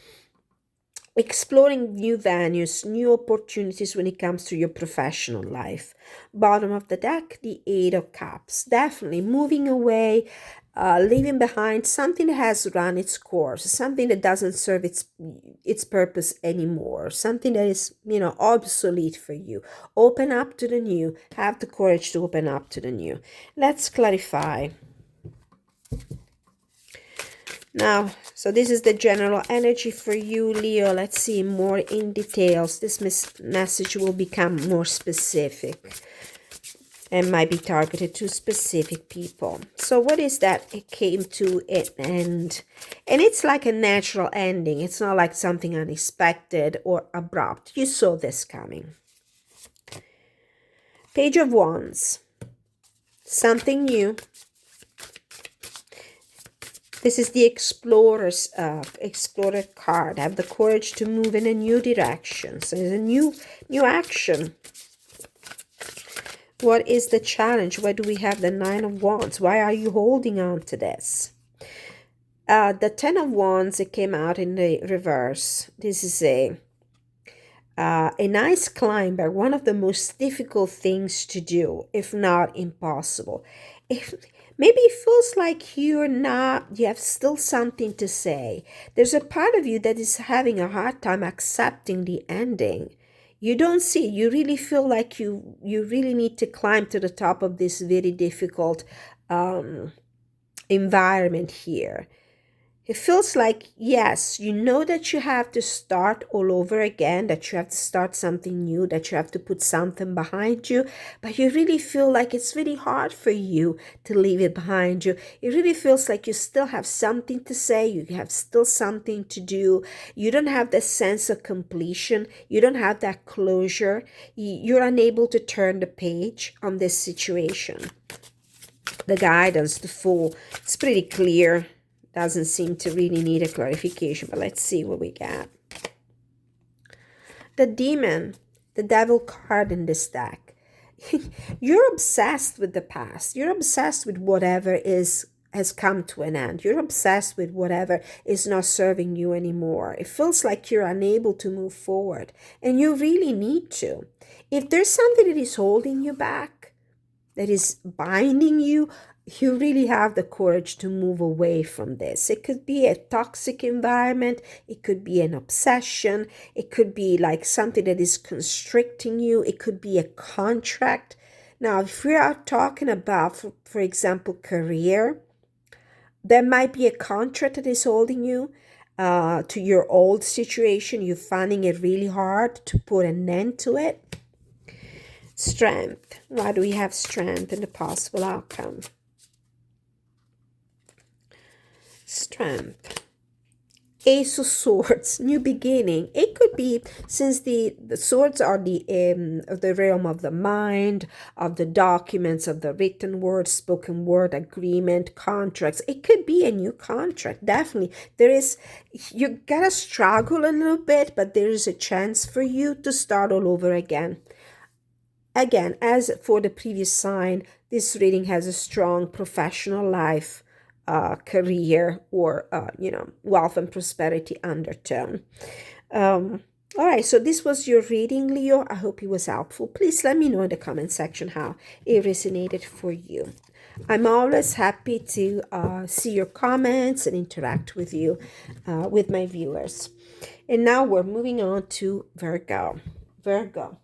Exploring new venues, new opportunities when it comes to your professional life. Bottom of the deck, the Eight of Cups. Definitely moving away, leaving behind something that has run its course, something that doesn't serve its purpose anymore, something that is, obsolete for you. Open up to the new. Have the courage to open up to the new. Let's clarify. Now, so this is the general energy for you, Leo. Let's see more in details. This message will become more specific and might be targeted to specific people. So what is that? It came to an end. And it's like a natural ending. It's not like something unexpected or abrupt. You saw this coming. Page of Wands. Something new. This is the Explorer card. Have the courage to move in a new direction. So there's a new action. What is the challenge? Why do we have the Nine of Wands? Why are you holding on to this? The Ten of Wands, it came out in the reverse. This is a nice climber, one of the most difficult things to do, if not impossible. Maybe it feels like you have still something to say. There's a part of you that is having a hard time accepting the ending. You don't see it. You really feel like you really need to climb to the top of this very difficult environment here. It feels like, yes, you know that you have to start all over again, that you have to start something new, that you have to put something behind you, but you really feel like it's really hard for you to leave it behind you. It really feels like you still have something to say, you have still something to do. You don't have that sense of completion. You don't have that closure. You're unable to turn the page on this situation. The guidance, the Fool, it's pretty clear. Doesn't seem to really need a clarification, but let's see what we got. The Demon, the Devil card in this deck. You're obsessed with the past. You're obsessed with whatever has come to an end. You're obsessed with whatever is not serving you anymore. It feels like you're unable to move forward, and you really need to. If there's something that is holding you back, that is binding you, you really have the courage to move away from this. It could be a toxic environment. It could be an obsession. It could be like something that is constricting you. It could be a contract. Now, if we are talking about, for example, career, there might be a contract that is holding you to your old situation. You're finding it really hard to put an end to it. Strength. Why do we have strength in the possible outcome? Strength. Ace of Swords, new beginning. It could be, since the swords are the realm of the mind, of the documents, of the written word, spoken word, agreement, contracts. It could be a new contract. Definitely. You gotta struggle a little bit, but there is a chance for you to start all over again. Again, as for the previous sign, this reading has a strong professional life, career, or wealth and prosperity undertone. All right, so this was your reading, Leo. I hope it was helpful. Please let me know in the comment section how it resonated for you. I'm always happy to see your comments and interact with you, with my viewers. And now we're moving on to Virgo. Virgo,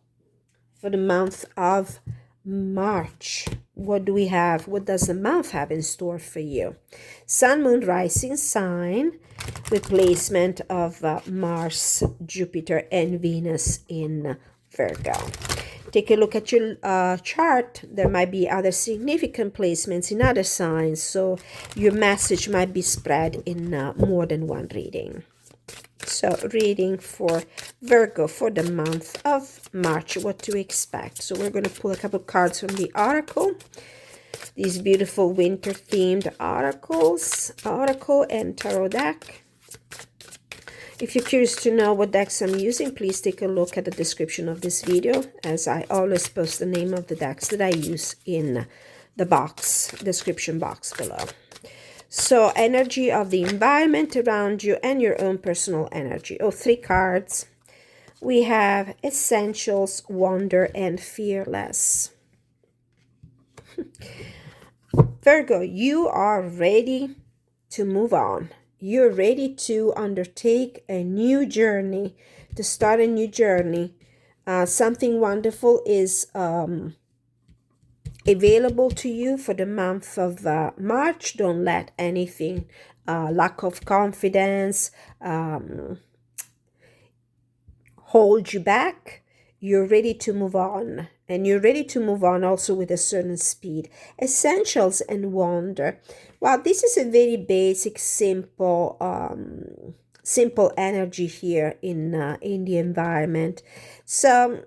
for the month of March. What do we have? What does the month have in store for you? Sun, Moon, Rising sign with placement of Mars, Jupiter, and Venus in Virgo. Take a look at your chart. There might be other significant placements in other signs, so your message might be spread in more than one reading. So reading for Virgo for the month of March, what to expect. So we're going to pull a couple cards from the oracle. These beautiful winter themed oracle and tarot deck. If you're curious to know what decks I'm using, please take a look at the description of this video, as I always post the name of the decks that I use in the description box below. So energy of the environment around you and your own personal energy. Oh, 3 cards. We have essentials, wonder, and fearless. Virgo, you are ready to move on. You're ready to undertake a new journey, to start a new journey. Something wonderful is available to you for the month of March. Don't let anything, lack of confidence, hold you back. You're ready to move on, and you're ready to move on also with a certain speed. Essentials and wonder. Well, this is a very basic, simple energy here in the environment. So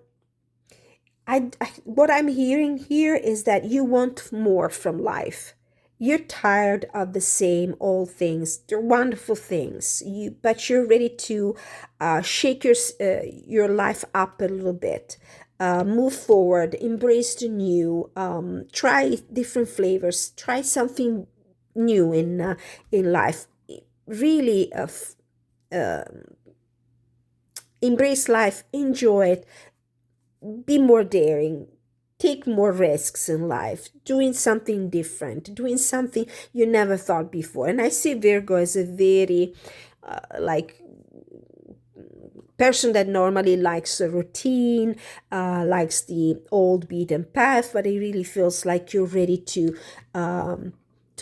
what I'm hearing here is that you want more from life. You're tired of the same old things. They're wonderful things, but you're ready to shake your life up a little bit. Move forward, embrace the new, try different flavors, try something new in life. Really embrace life, enjoy it. Be more daring, take more risks in life, doing something different, doing something you never thought before. And I see Virgo as a very person that normally likes a routine, likes the old beaten path, but it really feels like you're ready to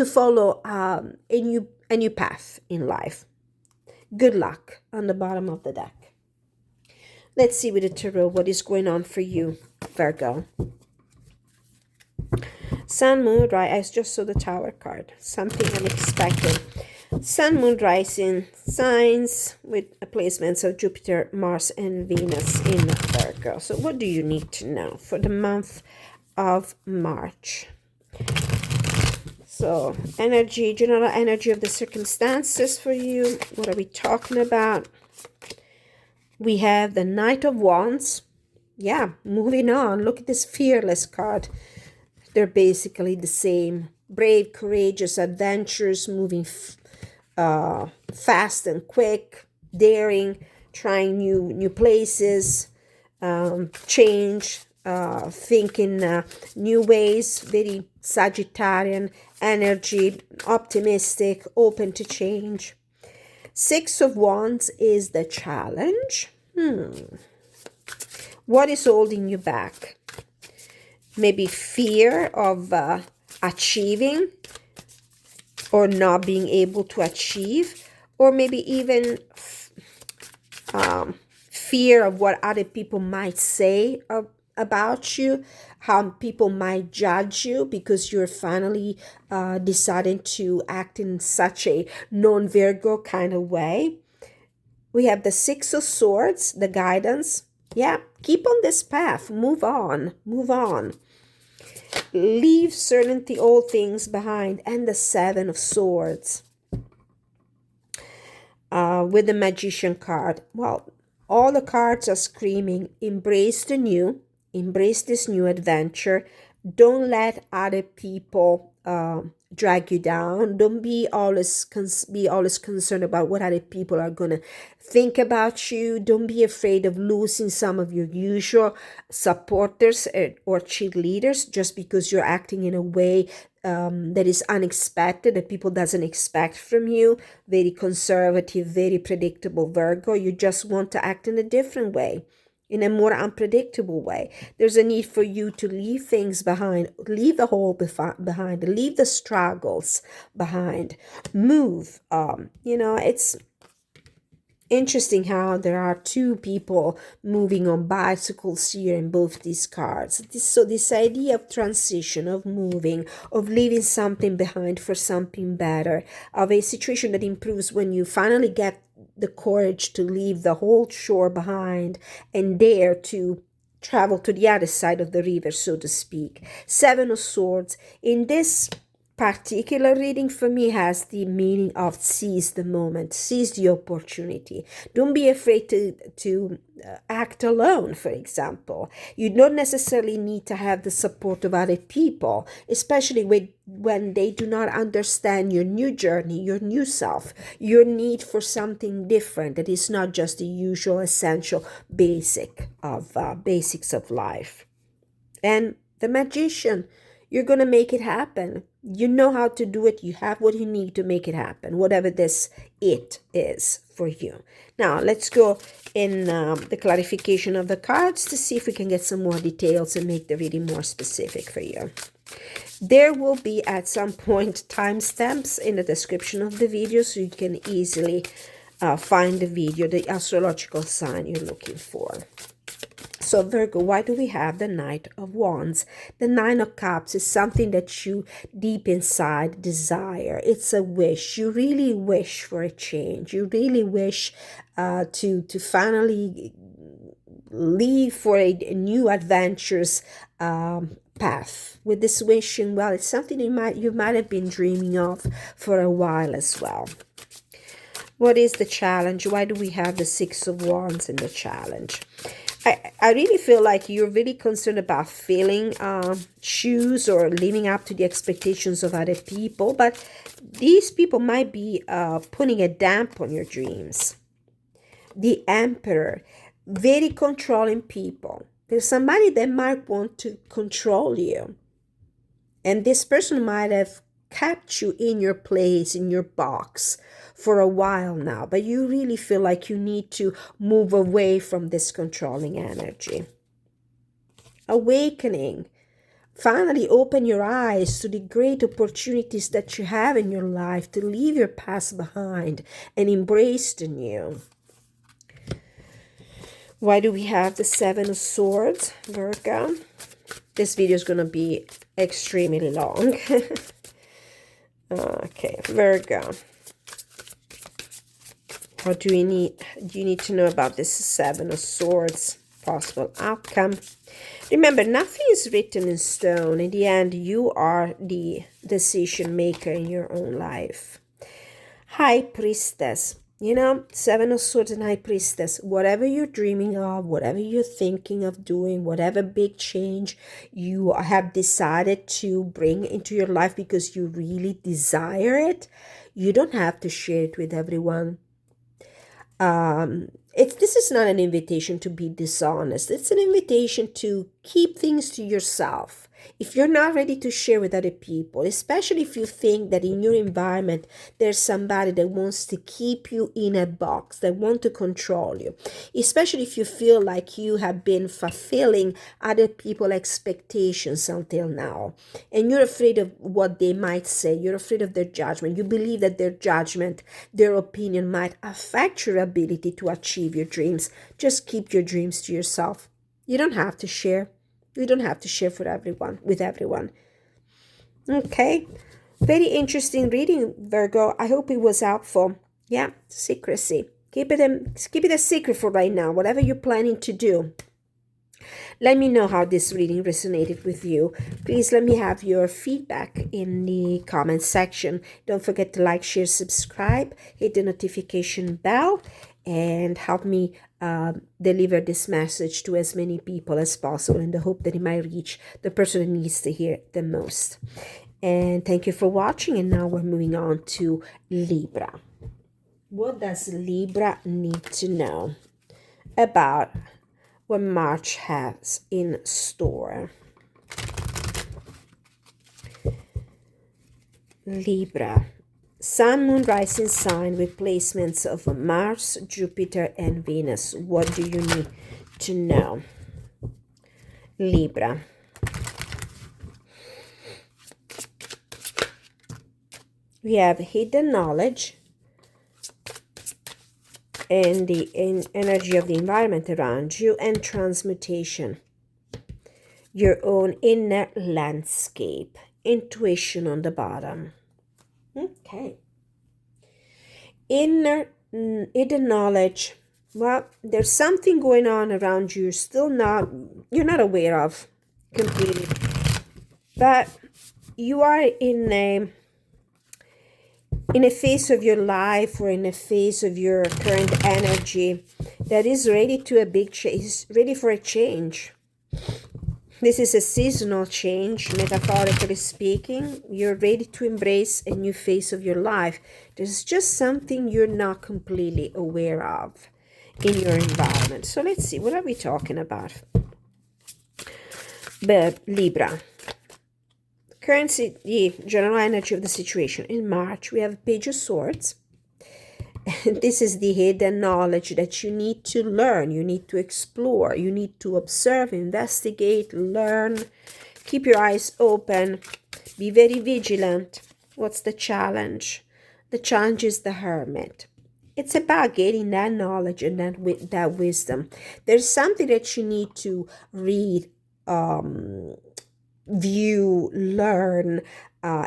follow a new path in life. Good luck on the bottom of the deck. Let's see with the tarot what is going on for you, Virgo. Sun, Moon, Rising. I just saw the Tower card. Something unexpected. Sun, Moon, Rising signs with placements of Jupiter, Mars, and Venus in Virgo. So what do you need to know for the month of March? So energy, general energy of the circumstances for you. What are we talking about? We have the Knight of Wands. Yeah, moving on. Look at this fearless card. They're basically the same. Brave, courageous, adventurous, moving fast and quick, daring, trying new places, change, thinking new ways, very Sagittarian energy, optimistic, open to change. 6 of Wands is the challenge. What is holding you back? Maybe fear of achieving or not being able to achieve, or maybe even fear of what other people might say about you, how people might judge you because you're finally deciding to act in such a non-Virgo kind of way. We have the 6 of Swords, the guidance. Yeah, keep on this path. Move on. Move on. Leave certainty, old things behind. And the 7 of Swords. With the Magician card. Well, all the cards are screaming, embrace the new. Embrace this new adventure. Don't let other people drag you down. Don't be always concerned about what other people are gonna think about you. Don't be afraid of losing some of your usual supporters or cheerleaders just because you're acting in a way that is unexpected, that people doesn't expect from you. Very conservative, very predictable Virgo. You just want to act in a different way, in a more unpredictable way. There's a need for you to leave things behind, leave the hole behind, leave the struggles behind, move. It's interesting how there are two people moving on bicycles here in both these cards. This idea of transition, of moving, of leaving something behind for something better, of a situation that improves when you finally get the courage to leave the whole shore behind and dare to travel to the other side of the river, so to speak. Seven of Swords. In this particular reading for me has the meaning of seize the moment, seize the opportunity. Don't be afraid to act alone, for example. You don't necessarily need to have the support of other people, especially when they do not understand your new journey, your new self, your need for something different that is not just the usual essential basics of life. And the Magician, you're going to make it happen. You know how to do it. You have what you need to make it happen, whatever this it is for you. Now, let's go in the clarification of the cards to see if we can get some more details and make the reading more specific for you. There will be at some point timestamps in the description of the video so you can easily find the video, the astrological sign you're looking for. So Virgo, why do we have the Knight of Wands? The Nine of Cups is something that you deep inside desire. It's a wish. You really wish for a change. You really wish to finally leave for a new adventurous path. With this wishing, well, it's something you might have been dreaming of for a while as well. What is the challenge? Why do we have the Six of Wands in the challenge? I really feel like you're really concerned about filling shoes or living up to the expectations of other people, but these people might be putting a damp on your dreams. The Emperor, very controlling people. There's somebody that might want to control you, and this person might have kept you in your place, in your box for a while now, but you really feel like you need to move away from this controlling energy. Awakening. Finally open your eyes to the great opportunities that you have in your life to leave your past behind and embrace the new. Why do we have the Seven of Swords, Virgo? This video is going to be extremely long. Okay, Virgo. What do you need to know about this Seven of Swords? Possible outcome. Remember, nothing is written in stone. In the end, you are the decision maker in your own life. High Priestess. Seven of Swords and High Priestess. Whatever you're dreaming of, whatever you're thinking of doing, whatever big change you have decided to bring into your life because you really desire it, you don't have to share it with everyone. This is not an invitation to be dishonest. It's an invitation to keep things to yourself. If you're not ready to share with other people, especially if you think that in your environment there's somebody that wants to keep you in a box, that want to control you, especially if you feel like you have been fulfilling other people's expectations until now, and you're afraid of what they might say, you're afraid of their judgment, you believe that their judgment, their opinion might affect your ability to achieve your dreams, just keep your dreams to yourself. You don't have to share. You don't have to share with everyone. Okay. Very interesting reading, Virgo. I hope it was helpful. Yeah, secrecy. Keep it a secret for right now, whatever you're planning to do. Let me know how this reading resonated with you. Please let me have your feedback in the comment section. Don't forget to like, share, subscribe, hit the notification bell, and help me deliver this message to as many people as possible in the hope that it might reach the person who needs to hear it the most. And thank you for watching. And now we're moving on to Libra. What does Libra need to know about what March has in store? Libra. Sun, Moon, Rising sign with placements of Mars, Jupiter, and Venus. What do you need to know? Libra. We have hidden knowledge and the energy of the environment around you, and transmutation. Your own inner landscape. Intuition on the bottom. Okay. Hidden knowledge. Well, there's something going on around you you're not aware of completely. But you are in a phase of your life, or in a phase of your current energy that is ready to a big change, ready for a change. This is a seasonal change, metaphorically speaking. You're ready to embrace a new phase of your life. There's just something you're not completely aware of in your environment. So let's see, what are we talking about? But Libra. Currency, the general energy of the situation. In March, we have Page of Swords. This is the hidden knowledge that you need to learn, you need to explore, you need to observe, investigate, learn, keep your eyes open, be very vigilant. What's the challenge? The challenge is the Hermit. It's about getting that knowledge and that wisdom. There's something that you need to read, view, learn,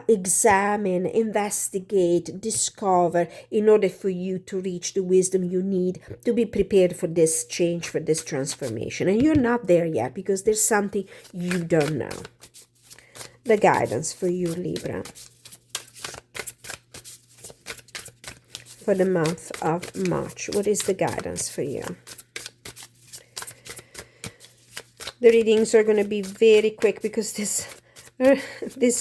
examine, investigate, discover, in order for you to reach the wisdom you need to be prepared for this change, for this transformation. And you're not there yet because there's something you don't know. The guidance for you, Libra, for the month of March. What is the guidance for you? The readings are going to be very quick because this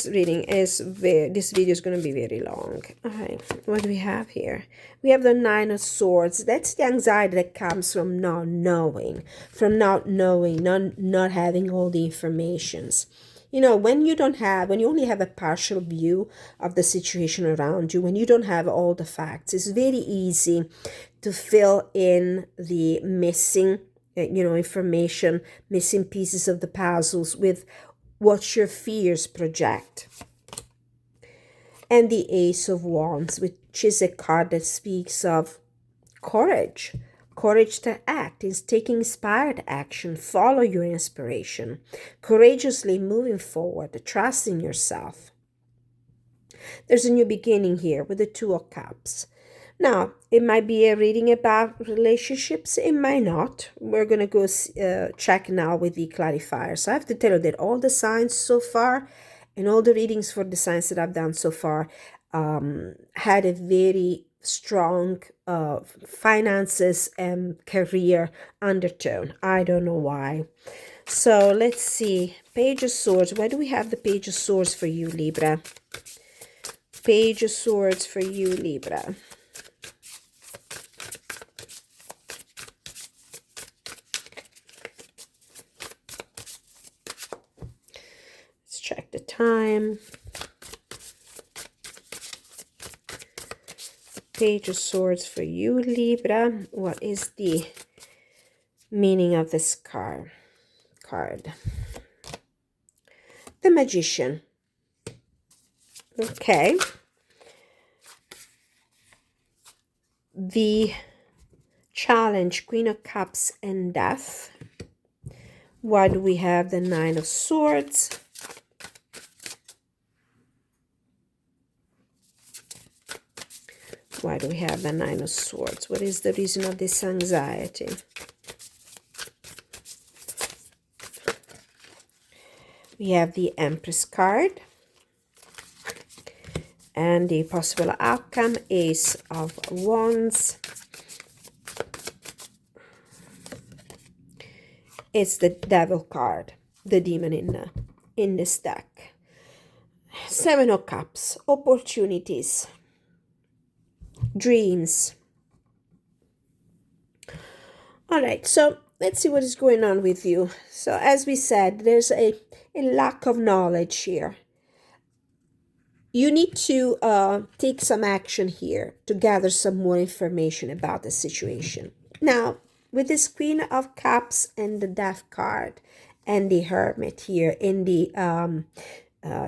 video is going to be very long. All right, what do we have here? We have the Nine of Swords. That's the anxiety that comes from not knowing, not having all the informations. You know, when you only have a partial view of the situation around you, when you don't have all the facts, it's very easy to fill in the missing information, missing pieces of the puzzles with what your fears project. And the Ace of Wands, which is a card that speaks of courage to act, is taking inspired action, follow your inspiration, courageously moving forward, trusting yourself. There's a new beginning here with the Two of Cups. Now, it might be a reading about relationships. It might not. We're going to go check now with the clarifier. So I have to tell you that all the signs so far and all the readings for the signs that I've done so far had a very strong finances and career undertone. I don't know why. So let's see. Page of Swords. Why do we have the Page of Swords for you, Libra? Page of Swords for you, Libra. Check the time. Page of Swords for you, Libra. What is the meaning of this card? The Magician. Okay. The challenge, Queen of Cups and Death. Why do we have the Nine of Swords? Why do we have the Nine of Swords? What is the reason of this anxiety? We have the Empress card. And the possible outcome, Ace of Wands. It's the Devil card, the demon in this deck. Seven of Cups, opportunities, dreams. All right, so let's see what is going on with you. So as we said, there's a lack of knowledge here. You need to take some action here to gather some more information about the situation. Now, with this Queen of Cups and the Death card and the Hermit here in the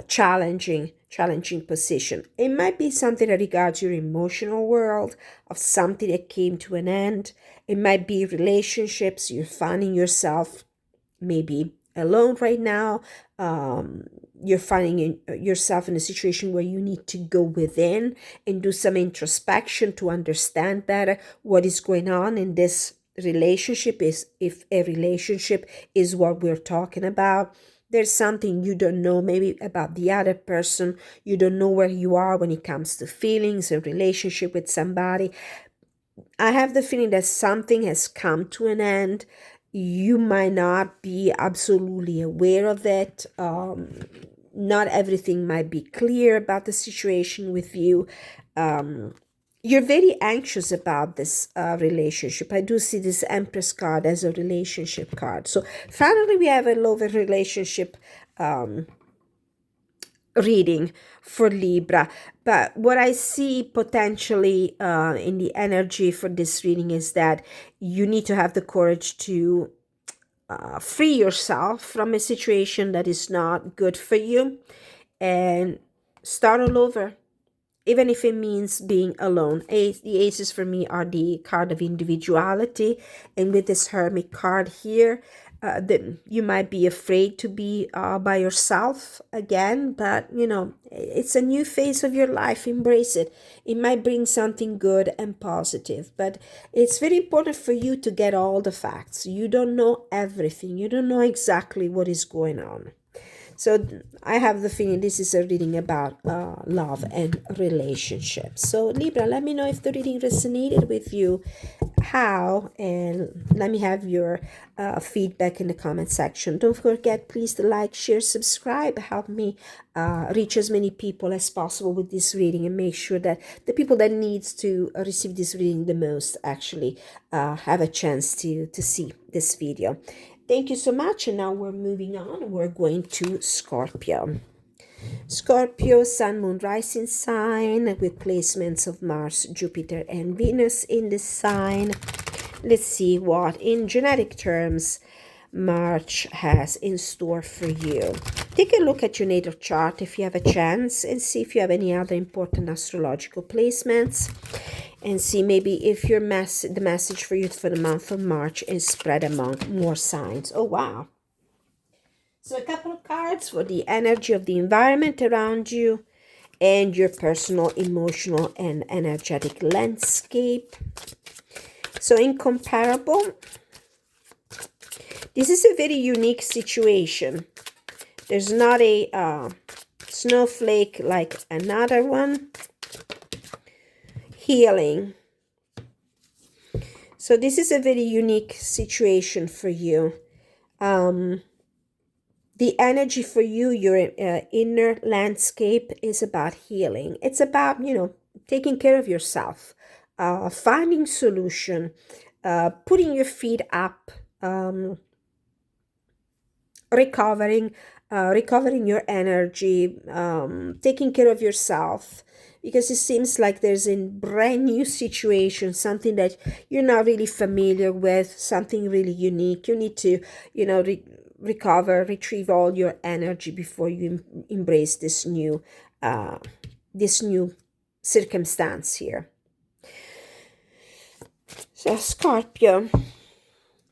challenging position, it might be something that regards your emotional world, of something that came to an end. It might be relationships. You're finding yourself maybe alone right now. You're finding yourself in a situation where you need to go within and do some introspection to understand better what is going on in this relationship. Is if a relationship is what we're talking about. There's something you don't know maybe about the other person. You don't know where you are when it comes to feelings and relationship with somebody. I have the feeling that something has come to an end. You might not be absolutely aware of it. Not everything might be clear about the situation with you. You're very anxious about this relationship. I do see this Empress card as a relationship card. So finally, we have a love and relationship reading for Libra. But what I see potentially in the energy for this reading is that you need to have the courage to free yourself from a situation that is not good for you and start all over, even if it means being alone. The aces for me are the card of individuality, and with this Hermit card here, you might be afraid to be by yourself again, but it's a new phase of your life. Embrace it. It might bring something good and positive, but it's very important for you to get all the facts. You don't know everything. You don't know exactly what is going on. So I have the feeling this is a reading about love and relationships. So Libra, let me know if the reading resonated with you, how, and let me have your feedback in the comment section. Don't forget, please, to like, share, subscribe. Help me reach as many people as possible with this reading, and make sure that the people that needs to receive this reading the most actually have a chance to see this video. Thank you so much. And now we're moving on. We're going to Scorpio. Scorpio, Sun, Moon, Rising sign with placements of Mars, Jupiter, and Venus in this sign. Let's see what, in genetic terms, March has in store for you. Take a look at your natal chart if you have a chance, and see if you have any other important astrological placements, and see maybe if the message for you for the month of March is spread among more signs. Oh, wow. So a couple of cards for the energy of the environment around you and your personal, emotional, and energetic landscape. So incomparable. This is a very unique situation. There's not a snowflake like another one. Healing. So this is a very unique situation for you. The energy for you, your inner landscape, is about healing. It's about, taking care of yourself, finding solution, putting your feet up, recovering your energy, taking care of yourself, because it seems like there's a brand new situation, something that you're not really familiar with, something really unique. You need to, recover, retrieve all your energy before you embrace this new circumstance here. So Scorpio,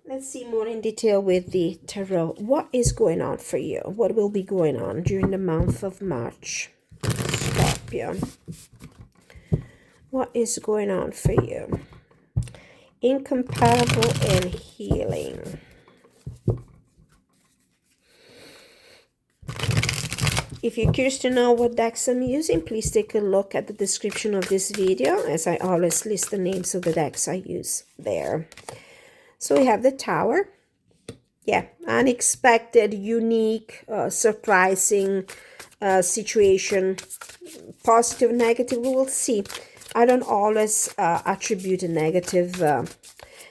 let's see more in detail with the tarot. What is going on for you? What will be going on during the month of March? Scorpio, what is going on for you? Incomparable and healing. If you're curious to know what decks I'm using, please take a look at the description of this video, as I always list the names of the decks I use there. So we have the Tower, Yeah, unexpected, unique, surprising situation, positive, negative, we will see. I don't always attribute a negative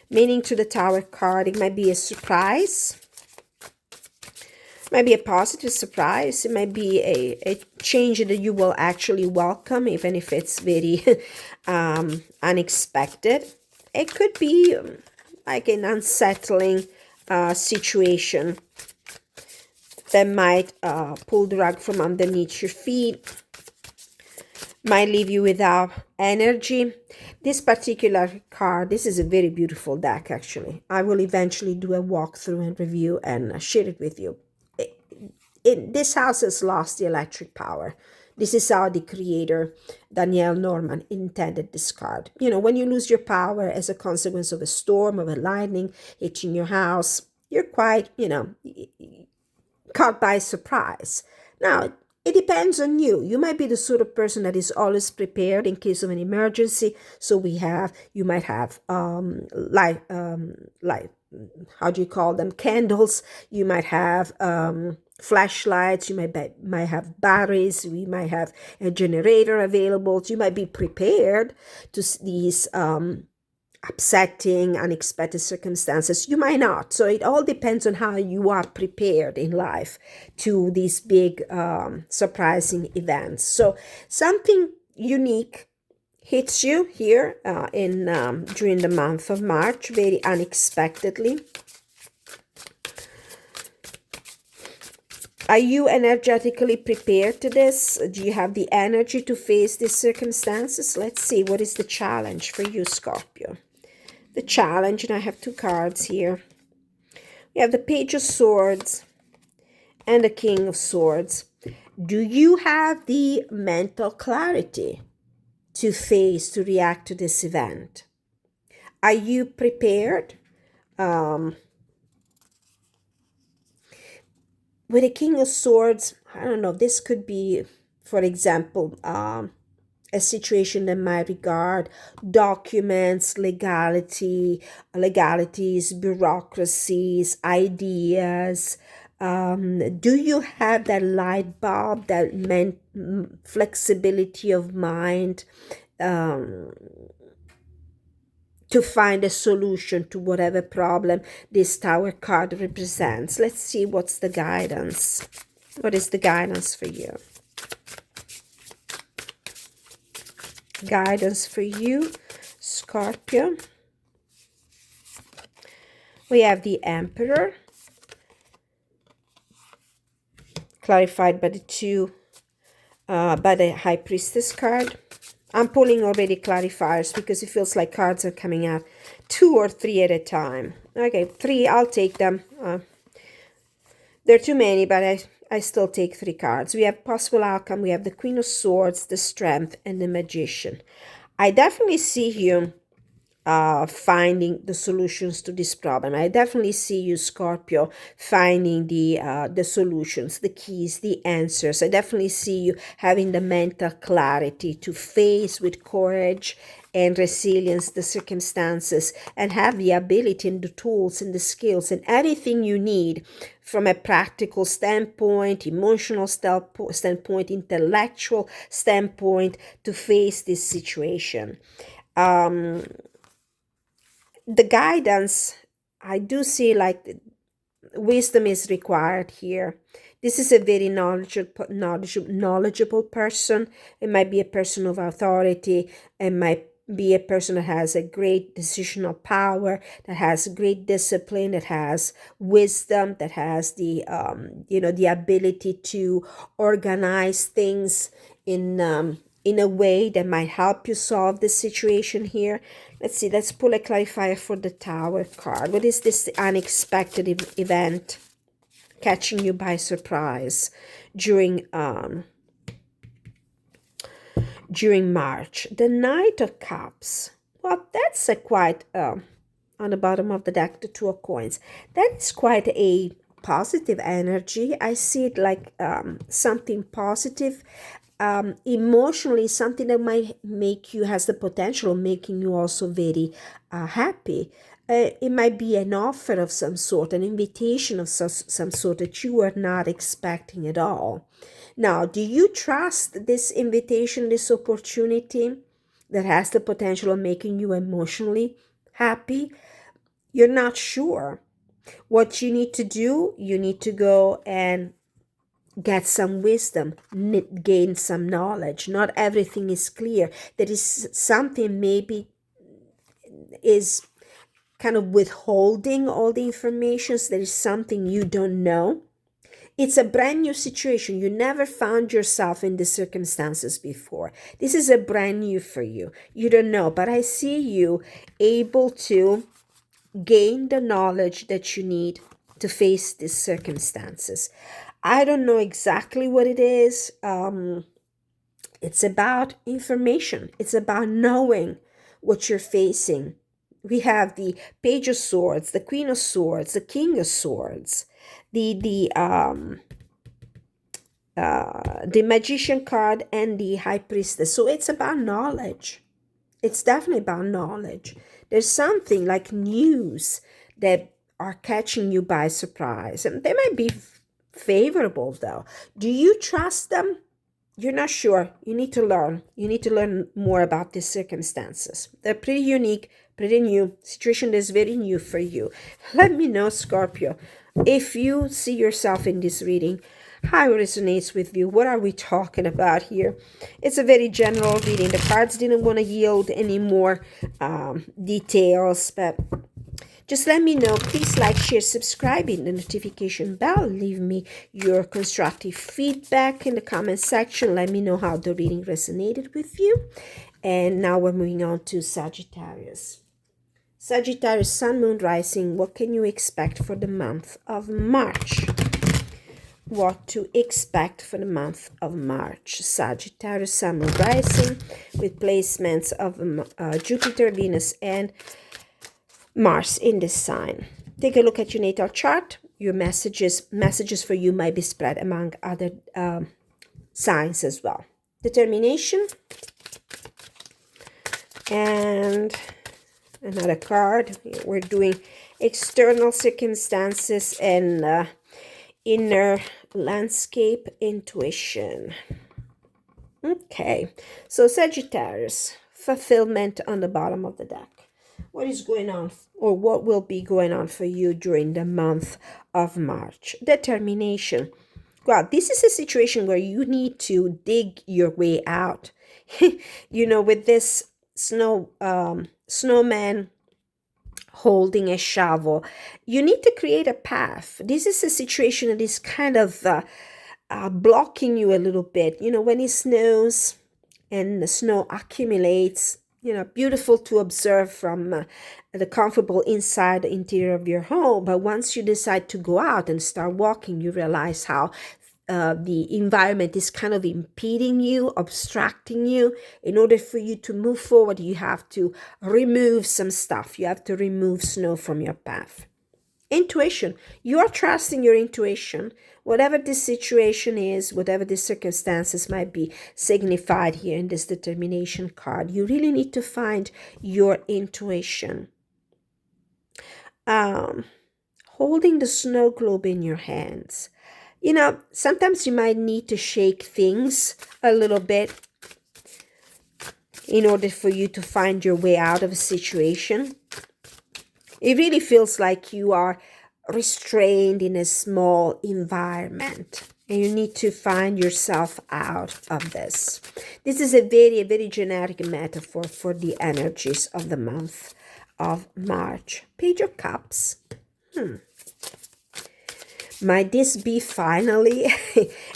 meaning to the Tower card. It might be a surprise, might be a positive surprise. It might be a change that you will actually welcome, even if it's very unexpected. It could be like an unsettling situation that might pull the rug from underneath your feet, might leave you without energy. This particular card, this is a very beautiful deck actually. I will eventually do a walkthrough and review and share it with you. This house has lost the electric power. This is how the creator, Danielle Norman, intended this card. You know, when you lose your power as a consequence of a storm, of a lightning hitting your house, you're quite, caught by surprise. Now, it depends on you. You might be the sort of person that is always prepared in case of an emergency. So you might have how do you call them? Candles. You might have flashlights. You might have batteries. We might have a generator available. So you might be prepared to these upsetting, unexpected circumstances. You might not. So it all depends on how you are prepared in life to these big, surprising events. So something unique hits you here during the month of March, very unexpectedly. Are you energetically prepared to this? Do you have the energy to face these circumstances? Let's see, what is the challenge for you, Scorpio? The challenge, and I have two cards here. We have the Page of Swords and the King of Swords. Do you have the mental clarity to react to this event? Are you prepared? With the King of Swords, I don't know, this could be, for example, a situation that might regard documents, legalities, bureaucracies, ideas. Do you have that light bulb, that flexibility of mind to find a solution to whatever problem this Tower card represents? Let's see what's the guidance. What is the guidance for you? Guidance for you, Scorpio. We have the Emperor, clarified by the High Priestess card. I'm pulling already clarifiers because it feels like cards are coming out 2 or 3 at a time. Okay, 3, I'll take them. There are too many, but I still take 3 cards. We have possible outcome. We have the Queen of Swords, the Strength, and the Magician. I definitely see you finding the solutions to this problem. I definitely see you, Scorpio, finding the solutions, the keys, the answers. I definitely see you having the mental clarity to face with courage and resilience the circumstances, and have the ability and the tools and the skills and everything you need from a practical standpoint, emotional standpoint, intellectual standpoint to face this situation. The guidance, I do see like wisdom is required here. This is a very knowledgeable person. It might be a person of authority. It might be a person that has a great decisional power, that has great discipline, that has wisdom, that has the the ability to organize things in a way that might help you solve the situation here. Let's see, let's pull a clarifier for the Tower card. What is this unexpected event catching you by surprise during March? The Knight of Cups. Well, that's a quite, on the bottom of the deck, the Two of Coins. That is quite a positive energy. I see it like something positive. Emotionally, something that might make you, has the potential of making you also very happy. It might be an offer of some sort, an invitation of some sort that you were not expecting at all. Now, do you trust this invitation, this opportunity that has the potential of making you emotionally happy? You're not sure. What you need to do, you need to go and get some wisdom, gain some knowledge. Not everything is clear. There is something maybe is kind of withholding all the information. So there is something you don't know. It's a brand new situation. You never found yourself in these circumstances before. This is a brand new for you. You don't know, but I see you able to gain the knowledge that you need to face these circumstances. I don't know exactly what it is. It's about information. It's about knowing what you're facing. We have the Page of Swords, the Queen of Swords, the King of Swords, the Magician card, and the High Priestess. So it's about knowledge. It's definitely about knowledge. There's something like news that are catching you by surprise. And they might be favorable, though. Do you trust them? You're not sure. You need to learn. You need to learn more about these circumstances. They're pretty unique, pretty new. Situation is very new for you. Let me know, Scorpio, if you see yourself in this reading. How it resonates with you. What are we talking about here? It's a very general reading. The cards didn't want to yield any more details, but just let me know. Please like, share, subscribe, hit the notification bell. Leave me your constructive feedback in the comment section. Let me know how the reading resonated with you. And now we're moving on to Sagittarius. Sagittarius, Sun, Moon, Rising. What can you expect for the month of March? What to expect for the month of March. Sagittarius, Sun, Moon, Rising, with placements of Jupiter, Venus, and Mars in this sign. Take a look at your natal chart. Your messages for you might be spread among other signs as well. Determination. And another card. We're doing external circumstances and inner landscape, intuition. Okay, so Sagittarius, fulfillment on the bottom of the deck. What is going on, or what will be going on for you during the month of March? Determination. Well, this is a situation where you need to dig your way out. With this snowman holding a shovel, you need to create a path. This is a situation that is kind of blocking you a little bit. When it snows and the snow accumulates, beautiful to observe from the comfortable inside the interior of your home. But once you decide to go out and start walking, you realize how the environment is kind of impeding you, obstructing you. In order for you to move forward, you have to remove some stuff. You have to remove snow from your path. Intuition. You are trusting your intuition. Whatever this situation is, whatever the circumstances might be signified here in this determination card, you really need to find your intuition. Holding the snow globe in your hands. Sometimes you might need to shake things a little bit in order for you to find your way out of a situation. It really feels like you are restrained in a small environment, and you need to find yourself out of this. This is a very, very generic metaphor for the energies of the month of March. Page of Cups. Might this be finally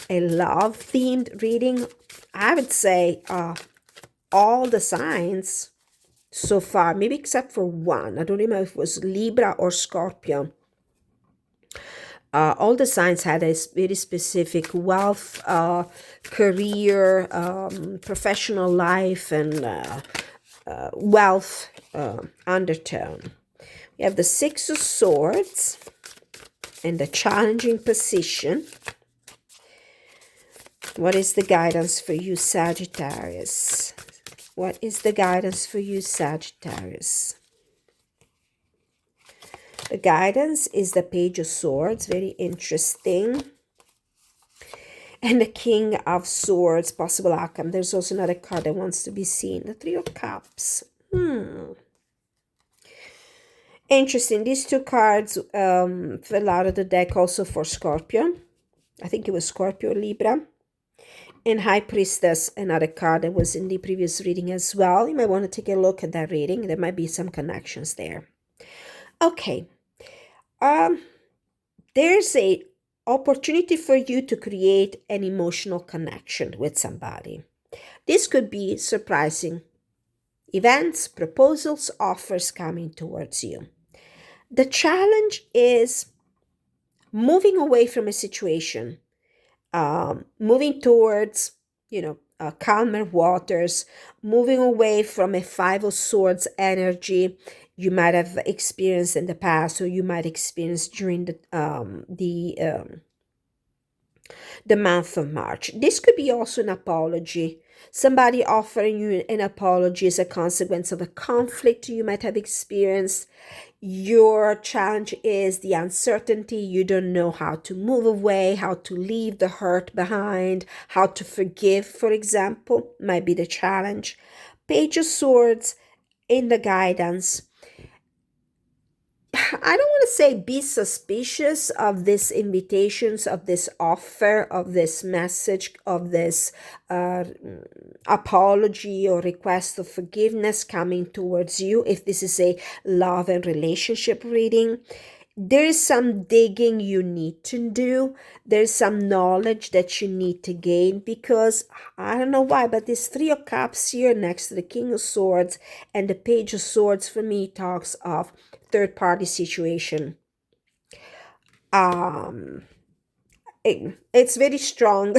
a love-themed reading? I would say all the signs so far, maybe except for one. I don't remember if it was Libra or Scorpio. All the signs had a very specific wealth, career, professional life, and wealth undertone. We have the Six of Swords and the challenging position. What is the guidance for you, Sagittarius? What is the guidance for you, Sagittarius? The guidance is the Page of Swords, very interesting. And the King of Swords, possible outcome. There's also another card that wants to be seen. The Three of Cups. Interesting. These two cards fell out of the deck also for Scorpio. I think it was Scorpio, Libra. And High Priestess, another card that was in the previous reading as well. You might want to take a look at that reading. There might be some connections there. Okay. There's a opportunity for you to create an emotional connection with somebody. This could be surprising events, proposals, offers coming towards you. The challenge is moving away from a situation, moving towards, calmer waters, moving away from a Five of Swords energy you might have experienced in the past, or you might experience during the month of March. This could be also an apology. Somebody offering you an apology as a consequence of a conflict you might have experienced. Your challenge is the uncertainty. You don't know how to move away, how to leave the hurt behind, how to forgive, for example, might be the challenge. Page of Swords in the guidance. I don't want to say be suspicious of these invitations, of this offer, of this message, of this apology or request of forgiveness coming towards you. If this is a love and relationship reading, there is some digging you need to do. There's some knowledge that you need to gain, because I don't know why, but this Three of Cups here next to the King of Swords and the Page of Swords for me talks of third-party situation. It's very strong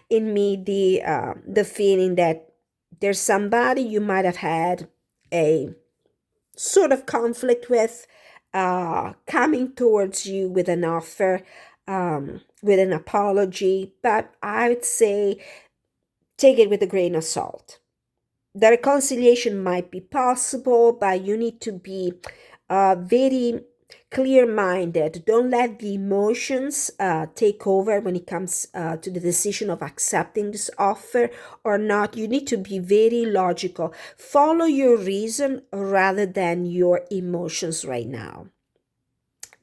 in me, the feeling that there's somebody you might have had a sort of conflict with, coming towards you with an offer, with an apology, but I would say take it with a grain of salt. The reconciliation might be possible, but you need to be very clear-minded. Don't let the emotions take over when it comes to the decision of accepting this offer or not. You need to be very logical. Follow your reason rather than your emotions right now.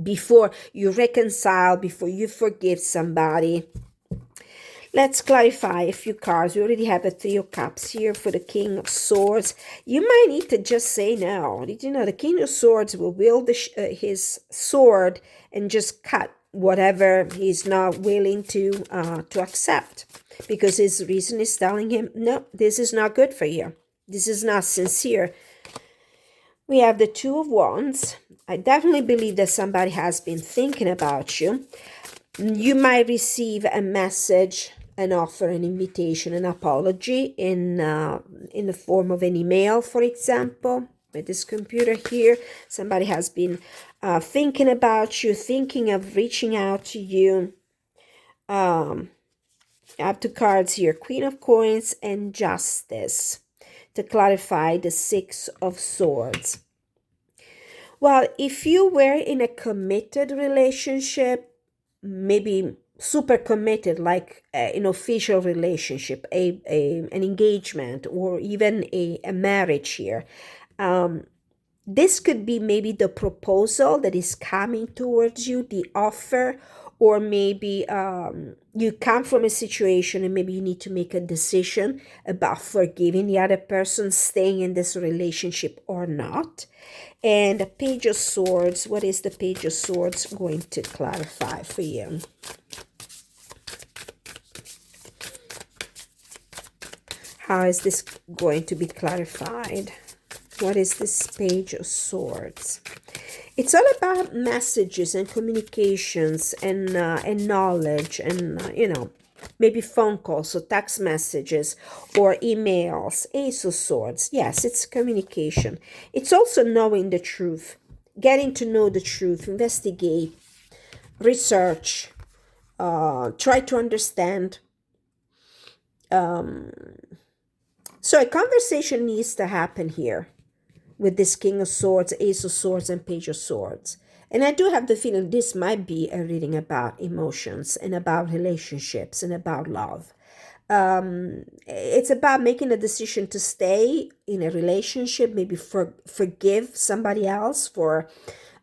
Before you reconcile, before you forgive somebody. Let's clarify a few cards. We already have a Three of Cups here for the King of Swords. You might need to just say no. Did you know the King of Swords will wield his sword and just cut whatever he's not willing to accept, because his reason is telling him, no, this is not good for you. This is not sincere. We have the Two of Wands. I definitely believe that somebody has been thinking about you. You might receive a message, an offer, an invitation, an apology in the form of an email, for example. With this computer here, somebody has been thinking about you, thinking of reaching out to you. I have two cards here, Queen of Coins and Justice, to clarify the Six of Swords. Well, if you were in a committed relationship, maybe super committed, like an official relationship, an engagement, or even a marriage here, this could be maybe the proposal that is coming towards you, the offer, or maybe you come from a situation and maybe you need to make a decision about forgiving the other person, staying in this relationship or not. And the Page of Swords, what is the Page of Swords going to clarify for you? How is this going to be clarified? What is this Page of Swords? It's all about messages and communications and knowledge and, maybe phone calls or text messages or emails. Ace of Swords. Yes, it's communication. It's also knowing the truth, getting to know the truth, investigate, research, try to understand. So a conversation needs to happen here with this King of Swords, Ace of Swords, and Page of Swords. And I do have the feeling this might be a reading about emotions and about relationships and about love. It's about making a decision to stay in a relationship, maybe forgive somebody else for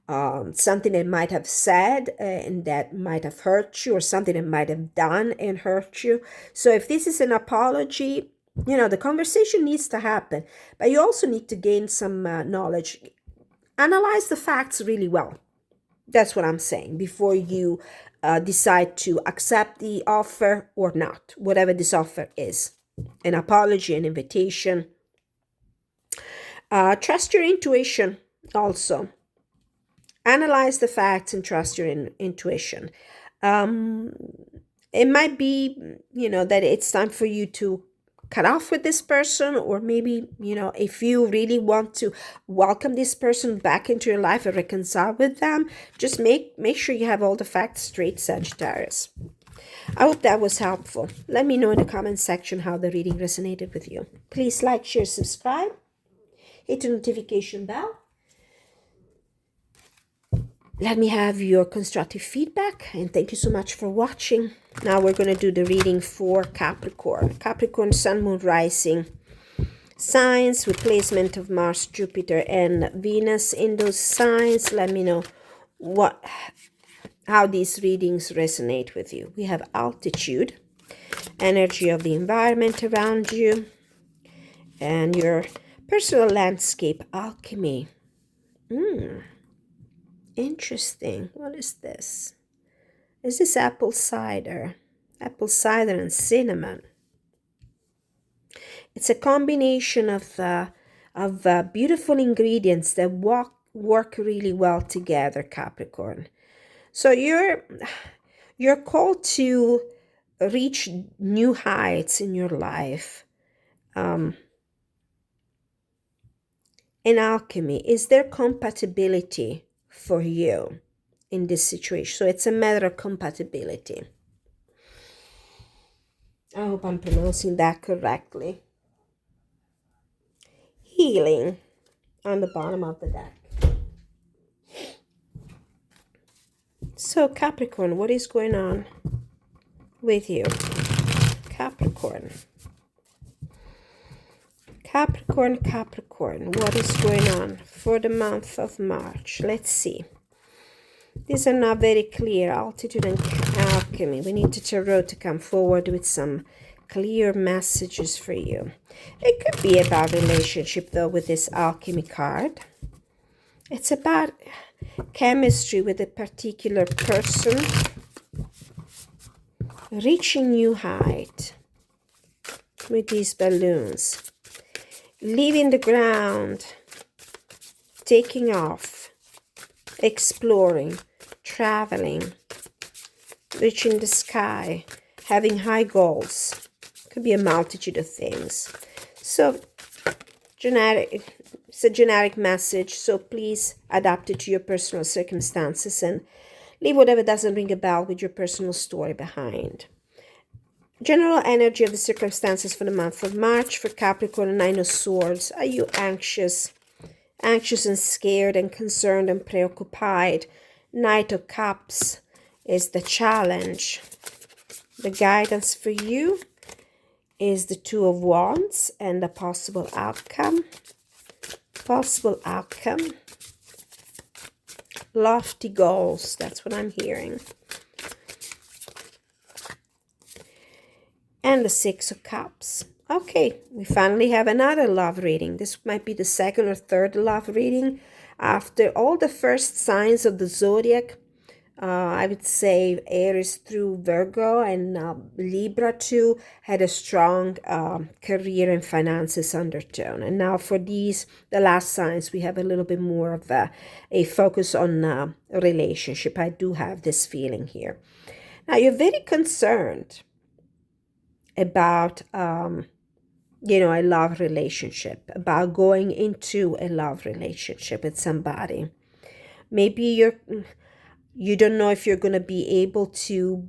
something that might have said and that might have hurt you, or something that might have done and hurt you. So if this is an apology, the conversation needs to happen, but you also need to gain some knowledge. Analyze the facts really well. That's what I'm saying, before you decide to accept the offer or not, whatever this offer is. An apology, an invitation. Trust your intuition also. Analyze the facts and trust your intuition. It might be, that it's time for you to cut off with this person, or maybe, if you really want to welcome this person back into your life and reconcile with them, just make sure you have all the facts straight, Sagittarius. I hope that was helpful. Let me know in the comment section how the reading resonated with you. Please like, share, subscribe, hit the notification bell. Let me have your constructive feedback, and thank you so much for watching. Now we're going to do the reading for Capricorn. Capricorn, Sun, Moon, Rising signs, replacement of Mars, Jupiter, and Venus in those signs. Let me know how these readings resonate with you. We have altitude, energy of the environment around you, and your personal landscape, alchemy. Interesting. What is this? Is this apple cider? Apple cider and cinnamon. It's a combination of beautiful ingredients that work really well together, Capricorn. So you're called to reach new heights in your life. In alchemy, is there compatibility for you in this situation? So it's a matter of compatibility. I hope I'm pronouncing that correctly. Healing on the bottom of the deck. So Capricorn, what is going on with you? Capricorn, what is going on for the month of March? Let's see. These are not very clear. Altitude and alchemy. We need the tarot to come forward with some clear messages for you. It could be about relationship, though, with this alchemy card. It's about chemistry with a particular person, reaching new height with these balloons, leaving the ground, taking off, exploring, traveling, reaching the sky, having high goals. Could be a multitude of things. So it's a generic message, so please adapt it to your personal circumstances and leave whatever doesn't ring a bell with your personal story behind. General energy of the circumstances for the month of March for Capricorn, Nine of Swords. Are you anxious? Anxious and scared and concerned and preoccupied. Knight of Cups is the challenge. The guidance for you is the Two of Wands and the possible outcome. Lofty goals, that's what I'm hearing. And the Six of Cups. Okay, we finally have another love reading. This might be the second or third love reading. After all the first signs of the Zodiac, I would say Aries through Virgo and Libra too had a strong career and finances undertone. And now for these, the last signs, we have a little bit more of a focus on a relationship. I do have this feeling here. Now you're very concerned about a love relationship, about going into a love relationship with somebody. Maybe you don't know if you're going to be able to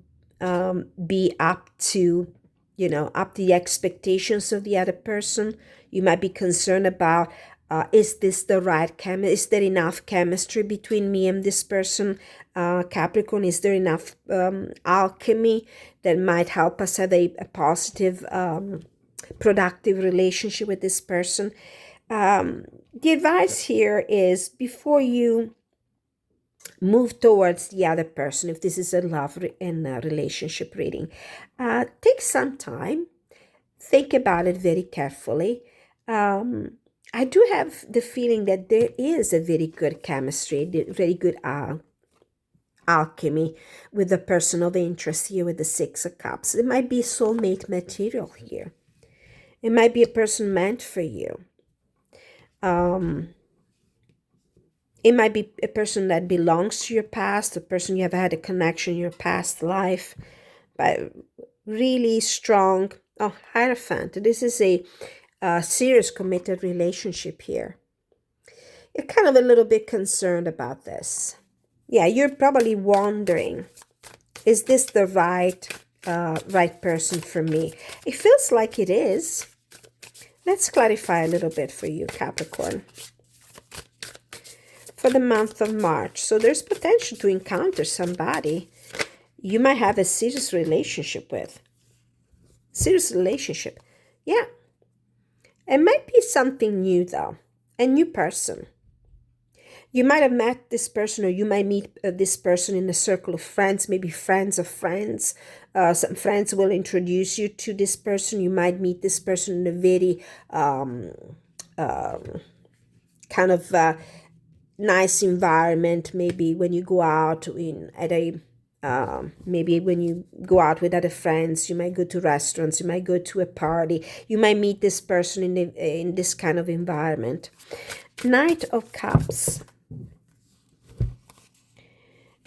be up to the expectations of the other person. You might be concerned about Is this the right is there enough chemistry between me and this person? Capricorn, is there enough alchemy that might help us have a positive, productive relationship with this person? The advice here is, before you move towards the other person, if this is a love and a relationship reading, take some time, think about it very carefully. I do have the feeling that there is a very good chemistry, very good alchemy with the person of interest here with the Six of Cups. It might be soulmate material here. It might be a person meant for you. It might be a person that belongs to your past, a person you have had a connection in your past life, but really strong. Oh, Hierophant. This is a serious committed relationship here. You're kind of a little bit concerned about this. Yeah, you're probably wondering, is this the right person for me? It feels like it is. Let's clarify a little bit for you, Capricorn. For the month of March. So there's potential to encounter somebody you might have a serious relationship with. Serious relationship. Yeah. It might be something new though. A new person. You might have met this person, or you might meet this person in a circle of friends, maybe friends of friends. Some friends will introduce you to this person. You might meet this person in a very kind of nice environment. Maybe when you go out maybe when you go out with other friends, you might go to restaurants, you might go to a party, you might meet this person in this kind of environment. Knight of Cups.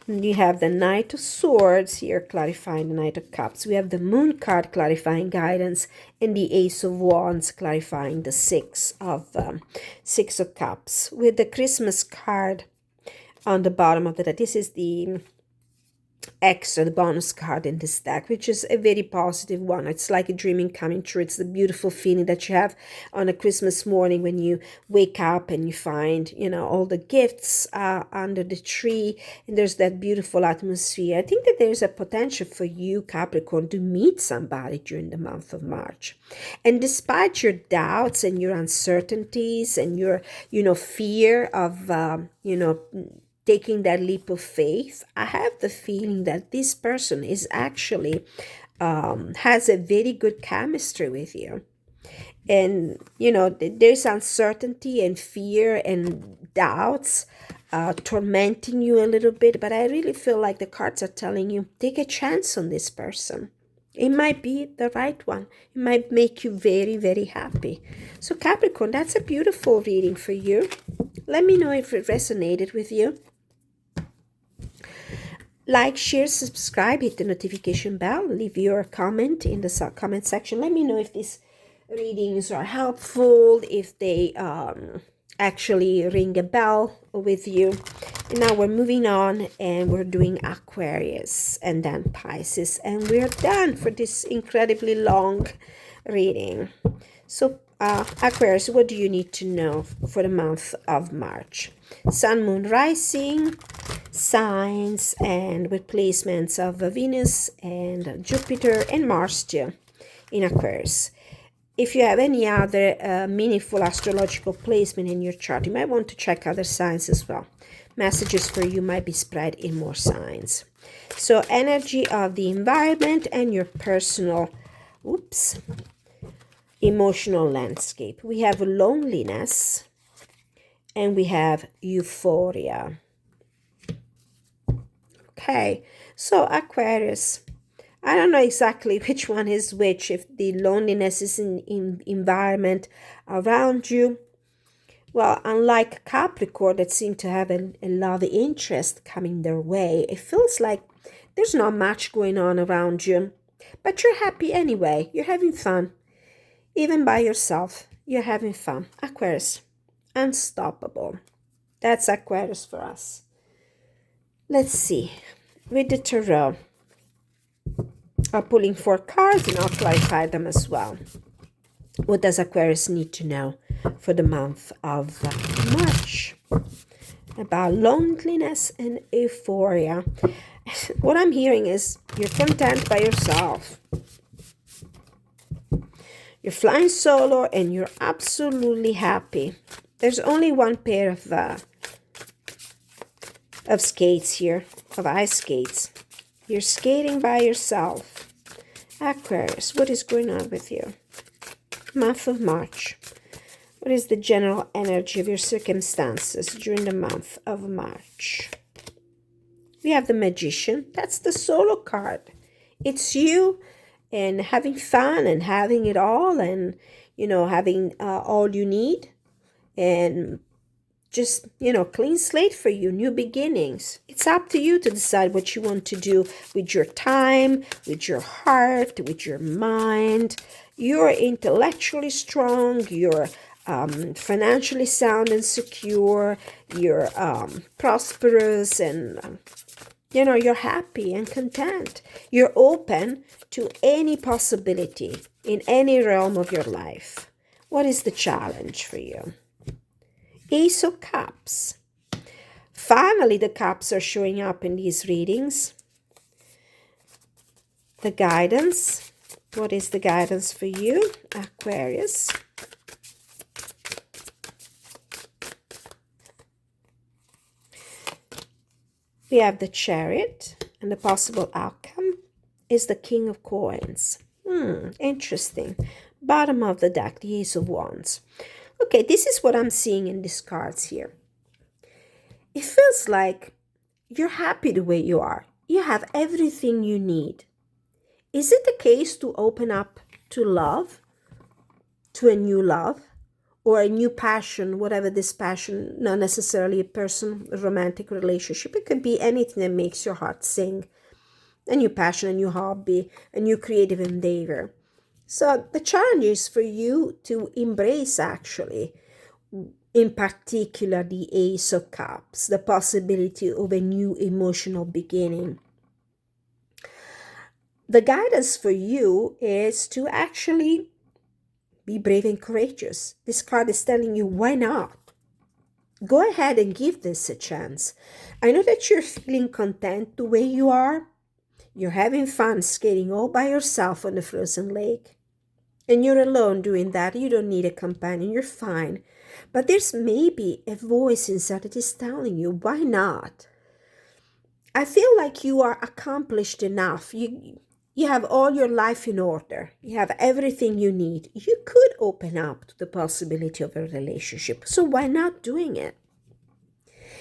You have the Knight of Swords here clarifying the Knight of Cups. We have the Moon card clarifying guidance, and the Ace of Wands clarifying the Six of Cups. With the Christmas card on the bottom of the deck. This is the extra, the bonus card in this deck, which is a very positive one. It's like a dreaming coming true. It's the beautiful feeling that you have on a Christmas morning when you wake up and you find, all the gifts under the tree, and there's that beautiful atmosphere. I think that there's a potential for you, Capricorn, to meet somebody during the month of March. And despite your doubts and your uncertainties and your, fear of, taking that leap of faith, I have the feeling that this person is actually has a very good chemistry with you. And, there's uncertainty and fear and doubts tormenting you a little bit, but I really feel like the cards are telling you, take a chance on this person. It might be the right one. It might make you very, very happy. So Capricorn, that's a beautiful reading for you. Let me know if it resonated with you. Like, share, subscribe, hit the notification bell, leave your comment in the comment section. Let me know if these readings are helpful, if they actually ring a bell with you. And now we're moving on, and we're doing Aquarius and then Pisces, and we're done for this incredibly long reading. So Aquarius, what do you need to know for the month of March? Sun, Moon, Rising, signs, and with placements of Venus and Jupiter and Mars too in Aquarius. If you have any other meaningful astrological placement in your chart, you might want to check other signs as well. Messages for you might be spread in more signs. So energy of the environment and your personal, emotional landscape. We have loneliness and we have euphoria. Okay, so Aquarius, I don't know exactly which one is which, if the loneliness is in environment around you. Well, unlike Capricorn that seem to have a love interest coming their way, it feels like there's not much going on around you, but you're happy anyway. You're having fun. Even by yourself, you're having fun. Aquarius, unstoppable. That's Aquarius for us. Let's see. With the Tarot, I'm pulling 4 cards and I'll clarify them as well. What does Aquarius need to know for the month of March? About loneliness and euphoria. What I'm hearing is you're content by yourself. You're flying solo and you're absolutely happy. There's only one pair of skates here, of ice skates. You're skating by yourself. Aquarius, what is going on with you? Month of March. What is the general energy of your circumstances during the month of March? We have the Magician. That's the solo card. It's you and having fun and having it all and, having all you need. And just, clean slate for you, new beginnings. It's up to you to decide what you want to do with your time, with your heart, with your mind. You're intellectually strong, you're financially sound and secure, you're prosperous and, you're happy and content. You're open to any possibility in any realm of your life. What is the challenge for you? Ace of Cups. Finally, the cups are showing up in these readings. The guidance. What is the guidance for you, Aquarius? We have the Chariot, and the possible outcome is the King of Coins. Interesting. Bottom of the deck, the Ace of Wands. Okay, this is what I'm seeing in these cards here. It feels like you're happy the way you are. You have everything you need. Is it the case to open up to love, to a new love, or a new passion, whatever this passion, not necessarily a person, a romantic relationship. It could be anything that makes your heart sing. A new passion, a new hobby, a new creative endeavor. So the challenge is for you to embrace, actually, in particular, the Ace of Cups, the possibility of a new emotional beginning. The guidance for you is to actually be brave and courageous. This card is telling you, why not? Go ahead and give this a chance. I know that you're feeling content the way you are. You're having fun skating all by yourself on the frozen lake. And you're alone doing that. You don't need a companion. You're fine. But there's maybe a voice inside that is telling you, why not? I feel like you are accomplished enough. You have all your life in order. You have everything you need. You could open up to the possibility of a relationship. So why not doing it?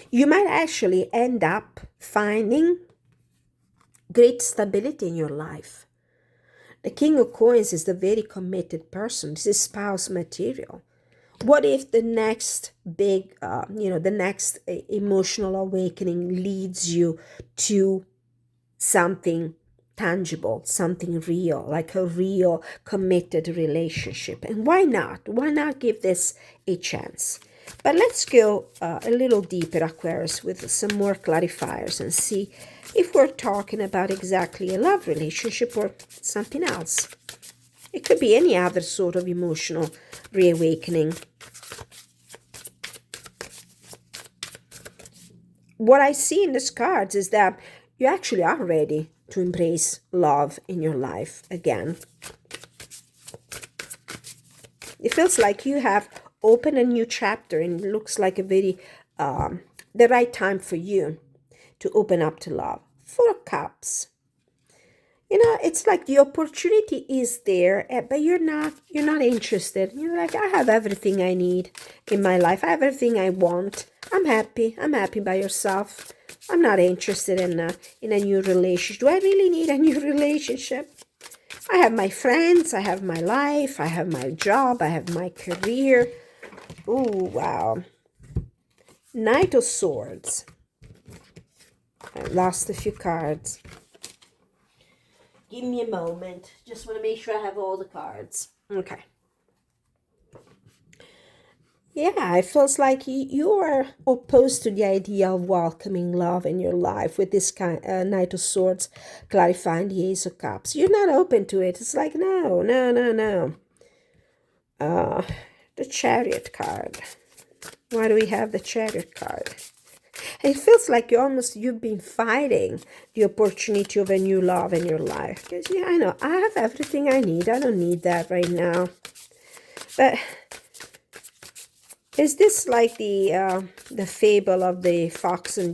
You might actually end up finding great stability in your life. The King of Coins is the very committed person. This is spouse material. What if the next big, the next emotional awakening leads you to something tangible, something real, like a real committed relationship? And why not? Why not give this a chance? But let's go a little deeper, Aquarius, with some more clarifiers and see if we're talking about exactly a love relationship or something else. It could be any other sort of emotional reawakening. What I see in these cards is that you actually are ready to embrace love in your life again. It feels like you have opened a new chapter, and it looks like a very the right time for you to open up to love. Four of Cups. It's like the opportunity is there, but you're not interested. You're like, I have everything I need in my life. I have everything I want. I'm happy by yourself. I'm not interested in a new relationship. Do I really need a new relationship? I have my friends. I have my life. I have my job. I have my career. Oh, wow. Knight of Swords. I lost a few cards. Give me a moment. Just want to make sure I have all the cards. Okay. Yeah, it feels like you are opposed to the idea of welcoming love in your life with this kind Knight of Swords clarifying the Ace of Cups. You're not open to it. It's like, no. Uh, the Chariot card. Why do we have the Chariot card? It feels like you've been fighting the opportunity of a new love in your life. Because, yeah, I know, I have everything I need. I don't need that right now. But is this like the fable of the fox and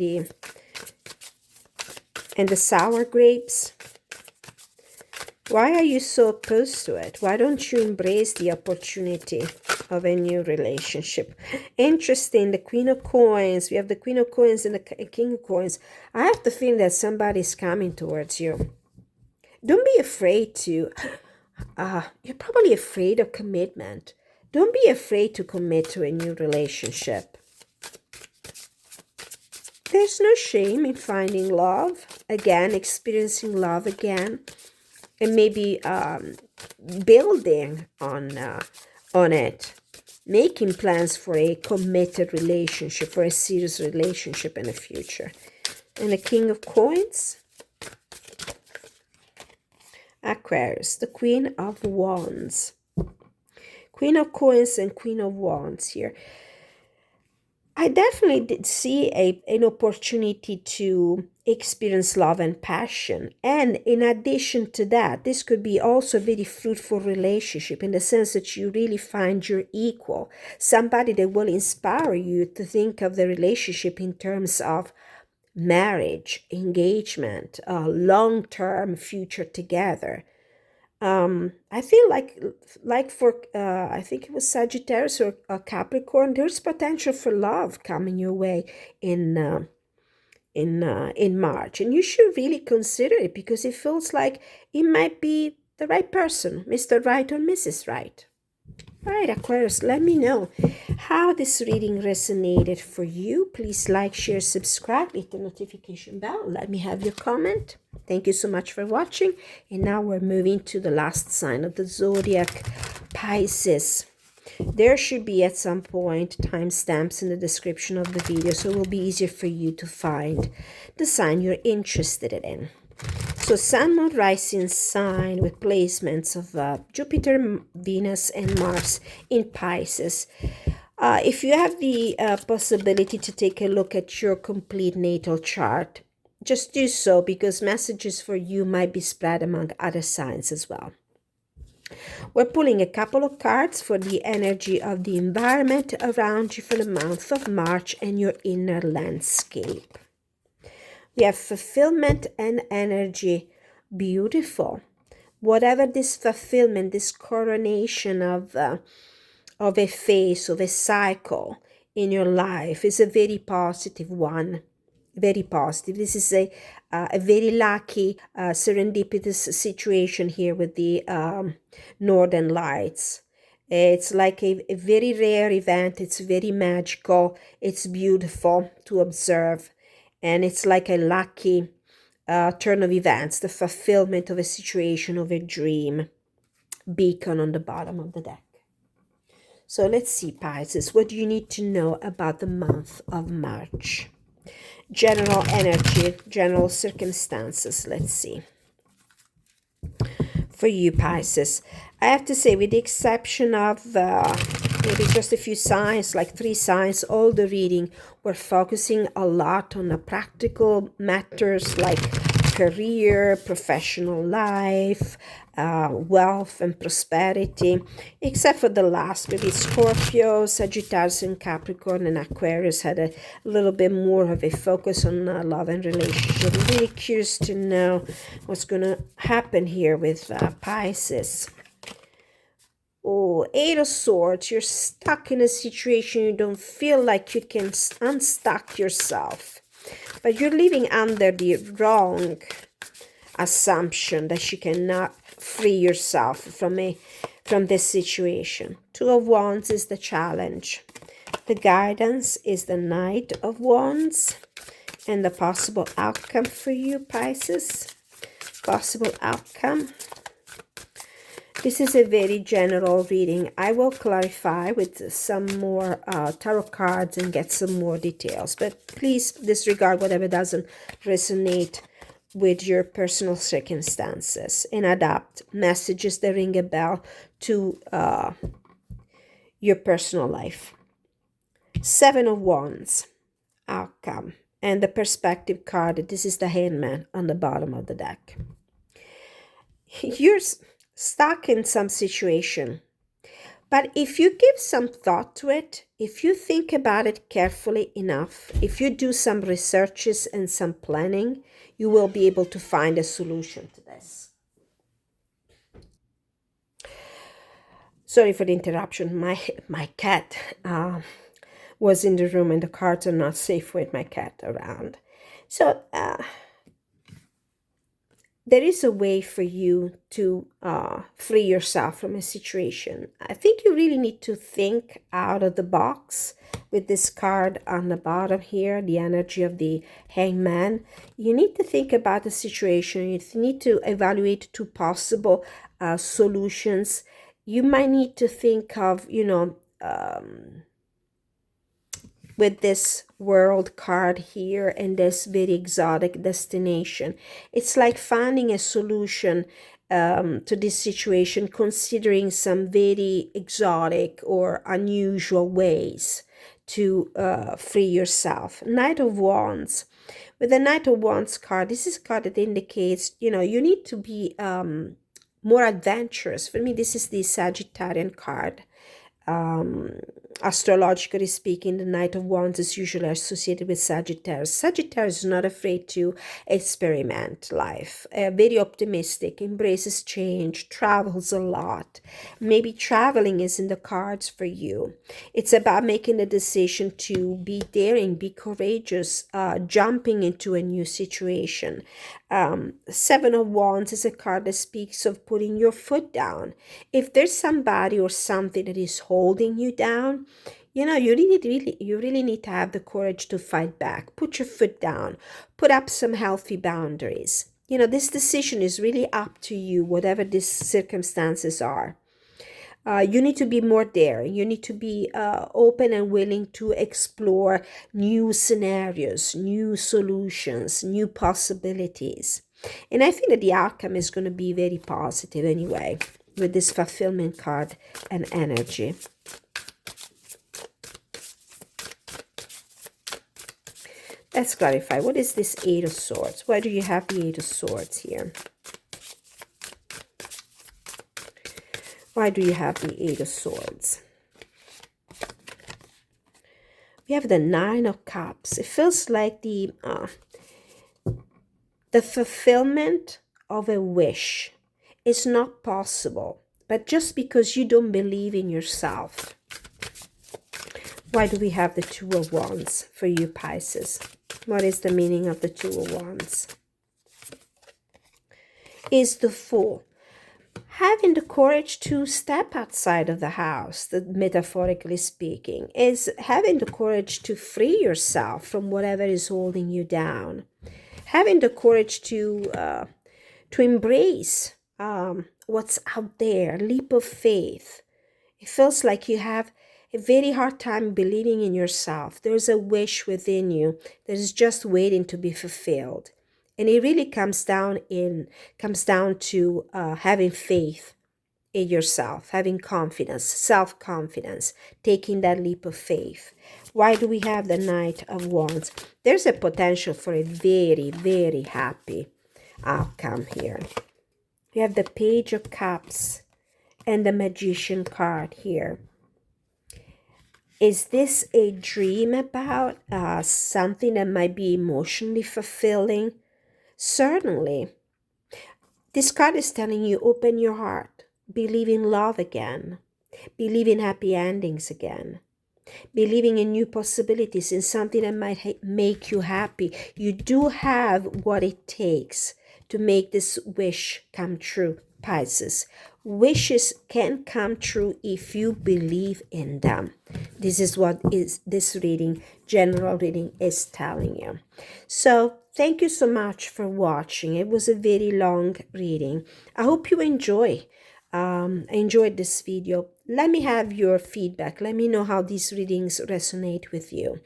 the sour grapes? Why are you so opposed to it? Why don't you embrace the opportunity of a new relationship? Interesting, the Queen of Coins. We have the Queen of Coins and the King of Coins. I have the feeling that somebody's coming towards you. Don't be afraid to... you're probably afraid of commitment. Don't be afraid to commit to a new relationship. There's no shame in finding love again, experiencing love again. And maybe building on it, making plans for a committed relationship, for a serious relationship in the future. And the King of Coins, Aquarius, the Queen of Wands. Queen of Coins and Queen of Wands here. I definitely did see an opportunity to experience love and passion. And in addition to that, this could be also a very fruitful relationship in the sense that you really find your equal, somebody that will inspire you to think of the relationship in terms of marriage, engagement, long-term future together. I feel like for I think it was Sagittarius or Capricorn, there's potential for love coming your way in March, and you should really consider it because it feels like it might be the right person, Mr. Right or Mrs. Right. All right, Aquarius, let me know how this reading resonated for you. Please like, share, subscribe, hit the notification bell. Let me have your comment. Thank you so much for watching. And now we're moving to the last sign of the zodiac, Pisces. There should be at some point timestamps in the description of the video, so it will be easier for you to find the sign you're interested in. So Sun, Moon, Rising sign with placements of Jupiter, Venus, and Mars in Pisces. If you have the possibility to take a look at your complete natal chart, just do so because messages for you might be spread among other signs as well. We're pulling a couple of cards for the energy of the environment around you for the month of March and your inner landscape. We have fulfillment and energy. Beautiful. Whatever this fulfillment, this coronation of a phase, of a cycle in your life is a very positive one. Very positive. This is a very lucky, serendipitous situation here with the Northern Lights. It's like a very rare event. It's very magical. It's beautiful to observe. And it's like a lucky turn of events, the fulfillment of a situation, of a dream. Beacon on the bottom of the deck. So let's see, Pisces, what do you need to know about the month of March? General energy, general circumstances, let's see. For you, Pisces, I have to say, with the exception of maybe just a few signs, like 3 signs, all the reading, we're focusing a lot on the practical matters like career, professional life, wealth and prosperity, except for the last, maybe Scorpio, Sagittarius and Capricorn and Aquarius had a little bit more of a focus on love and relationship. I'm really curious to know what's going to happen here with Pisces. Oh, 8 of Swords, you're stuck in a situation you don't feel like you can unstuck yourself. But you're living under the wrong assumption that you cannot free yourself from this situation. 2 of Wands is the challenge. The guidance is the Knight of Wands. And the possible outcome for you, Pisces. Possible outcome. This is a very general reading. I will clarify with some more tarot cards and get some more details. But please disregard whatever doesn't resonate with your personal circumstances and adapt messages that ring a bell to your personal life. Seven of Wands, outcome. And the perspective card, this is the Hangman on the bottom of the deck. You're stuck in some situation. But if you give some thought to it, if you think about it carefully enough, if you do some researches and some planning, you will be able to find a solution to this. Sorry for the interruption. My cat was in the room and the cards are not safe with my cat around. So there is a way for you to free yourself from a situation. I think you really need to think out of the box with this card on the bottom here, the energy of the Hangman. You need to think about the situation. You need to evaluate two possible solutions. You might need to think of, with this world card here and this very exotic destination. It's like finding a solution to this situation, considering some very exotic or unusual ways to free yourself. Knight of Wands. With the Knight of Wands card, this is a card that indicates, you need to be more adventurous. For me, this is the Sagittarian card. Astrologically speaking, the Knight of Wands is usually associated with Sagittarius. Sagittarius is not afraid to experiment life, very optimistic, embraces change, travels a lot. Maybe traveling is in the cards for you. It's about making a decision to be daring, be courageous, jumping into a new situation. Seven of Wands is a card that speaks of putting your foot down. If there's somebody or something that is holding you down, you really need to have the courage to fight back. Put your foot down. Put up some healthy boundaries. This decision is really up to you, whatever these circumstances are. You need to be more daring. You need to be open and willing to explore new scenarios, new solutions, new possibilities. And I think that the outcome is going to be very positive anyway, with this fulfillment card and energy. Let's clarify. What is this Eight of Swords? Why do you have the Eight of Swords here? Why do you have the Eight of Swords? We have the Nine of Cups. It feels like the fulfillment of a wish is not possible, but just because you don't believe in yourself. Why do we have the Two of Wands for you, Pisces? What is the meaning of the Two of Wands? Is the Fool. Having the courage to step outside of the house, metaphorically speaking, is having the courage to free yourself from whatever is holding you down. Having the courage to embrace what's out there, leap of faith. It feels like you have a very hard time believing in yourself. There's a wish within you that is just waiting to be fulfilled. And it really comes down to having faith in yourself, having confidence, self-confidence, taking that leap of faith. Why do we have the Knight of Wands? There's a potential for a very, very happy outcome here. We have the Page of Cups and the Magician card here. Is this a dream about something that might be emotionally fulfilling? Certainly. This card is telling you, open your heart, believe in love again, believe in happy endings again, believing in new possibilities, in something that might make you happy. You do have what it takes to make this wish come true, Pisces. Wishes can come true if you believe in them. This is what this reading, general reading, is telling you. So thank you so much for watching. It was a very long reading. I hope you enjoyed this video. Let me have your feedback. Let me know how these readings resonate with you.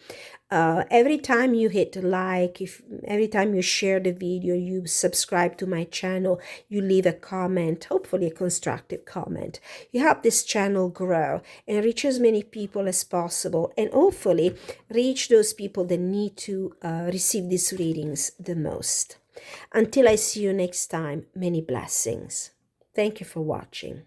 Every time you hit like, every time you share the video, you subscribe to my channel, you leave a comment, hopefully a constructive comment, you help this channel grow and reach as many people as possible, and hopefully reach those people that need to receive these readings the most. Until I see you next time, many blessings. Thank you for watching.